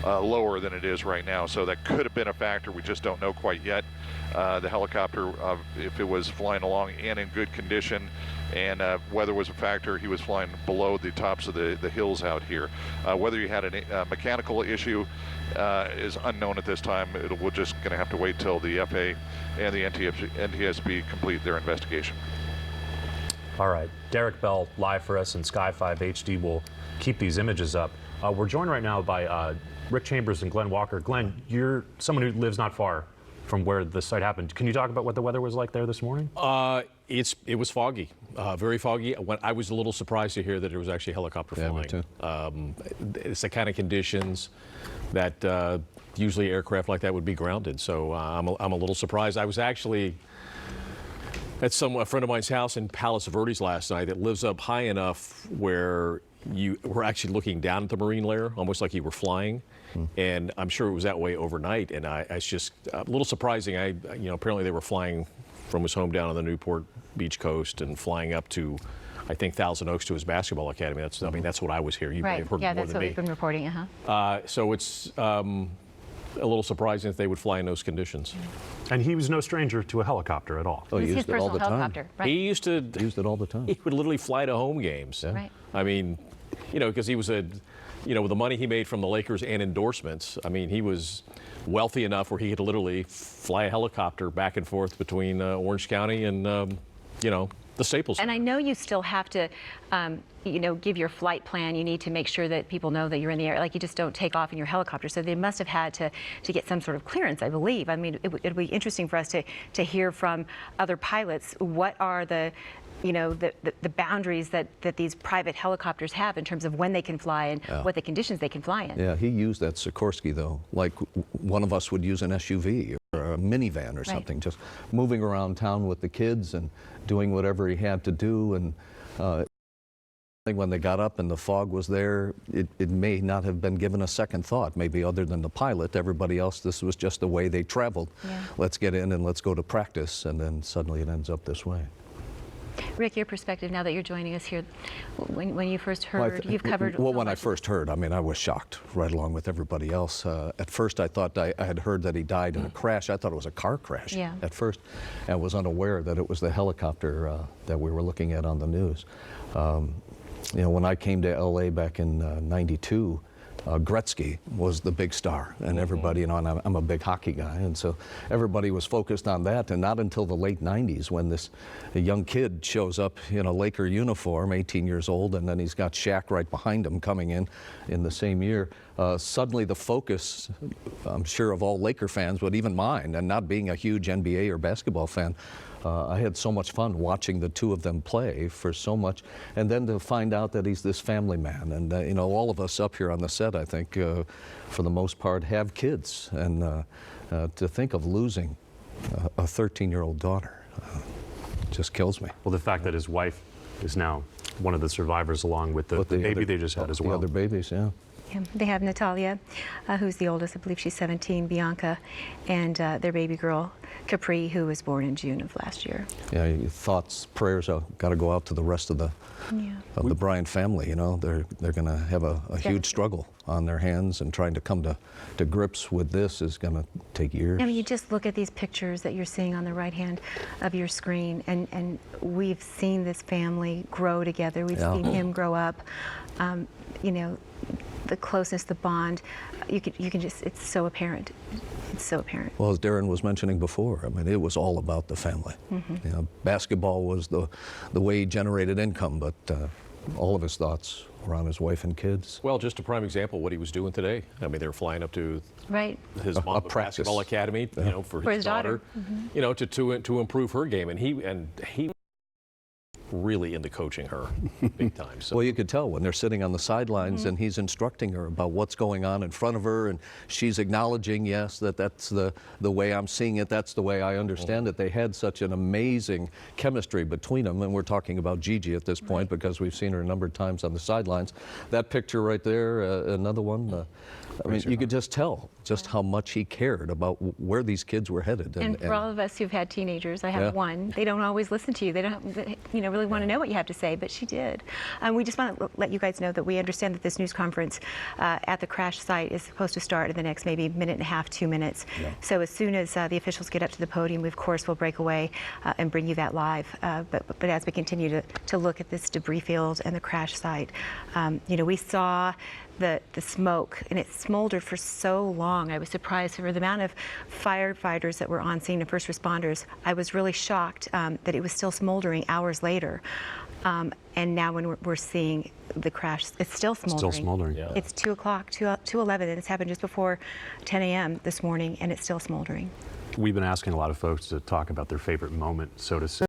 H: lower than it is right now. So that could have been a factor. We just don't know quite yet. The helicopter, if it was flying along and in good condition, and weather was a factor, he was flying below the tops of the hills out here. Whether you had a mechanical issue is unknown at this time. We're just going to have to wait till the FAA and the NTSB complete their investigation.
B: All right, Derek Bell live for us in Sky 5 HD. We'll keep these images up. We're joined right now by Rick Chambers and Glenn Walker. Glenn, you're someone who lives not far from where the site happened. Can you talk about what the weather was like there this morning?
F: It was foggy, very foggy. I was a little surprised to hear that it was actually helicopter flying.
D: Me too.
F: It's the kind of conditions that usually aircraft like that would be grounded. So I'm a little surprised. I was actually at a friend of mine's house in Palos Verdes last night that lives up high enough where you were actually looking down at the marine layer, almost like you were flying. And I'm sure it was that way overnight. And it's just a little surprising. Apparently they were flying from his home down on the Newport Beach coast and flying up to, I think, Thousand Oaks to his basketball academy. I mean, that's what I was hearing. You may have heard more
A: that's
F: than
A: what
F: me.
A: we've been reporting.
F: So it's a little surprising that they would fly in those conditions.
B: And he was no stranger to a helicopter at all.
F: Oh,
A: he used it all the time. Right.
F: He used it all the time. He would literally fly to home games.
A: Yeah. Right.
F: I mean, because he was with the money he made from the Lakers and endorsements, I mean, he was wealthy enough where he could literally fly a helicopter back and forth between Orange County and, the Staples.
A: And I know you still have to, give your flight plan. You need to make sure that people know that you're in the air. Like, you just don't take off in your helicopter. So they must have had to get some sort of clearance, I believe. I mean, it'd be interesting for us to hear from other pilots. What are the boundaries that these private helicopters have in terms of when they can fly and what the conditions they can fly in?
F: Yeah, he used that Sikorsky, though, like one of us would use an SUV or a minivan or something, just moving around town with the kids and doing whatever he had to do. And when they got up and the fog was there, it may not have been given a second thought, maybe other than the pilot. Everybody else, this was just the way they traveled. Yeah. Let's get in and let's go to practice, and then suddenly it ends up this way.
A: Rick, your perspective now that you're joining us here, when you first heard, you've covered...
F: Well, when I first heard, I mean, I was shocked right along with everybody else. At first, I thought I had heard that he died in a crash. I thought it was a car crash at first, and was unaware that it was the helicopter that we were looking at on the news. When I came to LA back in '92, Gretzky was the big star, and everybody, and I'm a big hockey guy, and so everybody was focused on that. And not until the late '90s, when a young kid shows up in a Laker uniform, 18 years old, and then he's got Shaq right behind him coming in the same year, suddenly the focus, I'm sure, of all Laker fans, but even mine, and not being a huge NBA or basketball fan, I had so much fun watching the two of them play for so much, and then to find out that he's this family man. And all of us up here on the set, I think, for the most part, have kids, and to think of losing a 13-year-old daughter just kills me.
B: Well, the fact that his wife is now one of the survivors, along with the baby they just had as well.
F: The other babies, yeah.
A: They have Natalia, who's the oldest. I believe she's 17, Bianca, and their baby girl, Capri, who was born in June of last year. Yeah,
F: your thoughts, prayers got to go out to the rest of the Bryant family. They're going to have a huge struggle on their hands, and trying to come to grips with this is going to take years.
A: I mean, you just look at these pictures that you're seeing on the right hand of your screen, and we've seen this family grow together. We've seen him grow up. The closeness, the bond, you can just, it's so apparent. It's so apparent.
F: Well, as Darren was mentioning before, I mean, it was all about the family. Basketball was the way he generated income, but all of his thoughts were on his wife and kids. Well, just a prime example of what he was doing today. I mean, they were flying up to his mom's basketball academy, for his daughter, to improve her game, and he
I: really into coaching her big time. So.
F: Well, you could tell when they're sitting on the sidelines and he's instructing her about what's going on in front of her, and she's acknowledging, yes, that's the way I'm seeing it, that's the way I understand it. They had such an amazing chemistry between them, and we're talking about Gigi at this point because we've seen her a number of times on the sidelines. That picture right there, another one, I mean, you could just tell just how much he cared about where these kids were headed.
A: And for all of us who've had teenagers, I have one, they don't always listen to you. They don't, really want to know what you have to say, but she did. We just want to let you guys know that we understand that this news conference at the crash site is supposed to start in the next maybe minute and a half, 2 minutes. Yeah. So as soon as the officials get up to the podium, we of course will break away and bring you that live. But as we continue to look at this debris field and the crash site, we saw the smoke, and it smoldered for so long. I was surprised for the amount of firefighters that were on scene and first responders. I was really shocked that it was still smoldering hours later. And now when we're seeing the crash, it's still smoldering.
B: It's still smoldering. Yeah.
A: It's 2 o'clock, 2:11, and it's happened just before 10 a.m. this morning, and it's still smoldering.
B: We've been asking a lot of folks to talk about their favorite moment, so to say.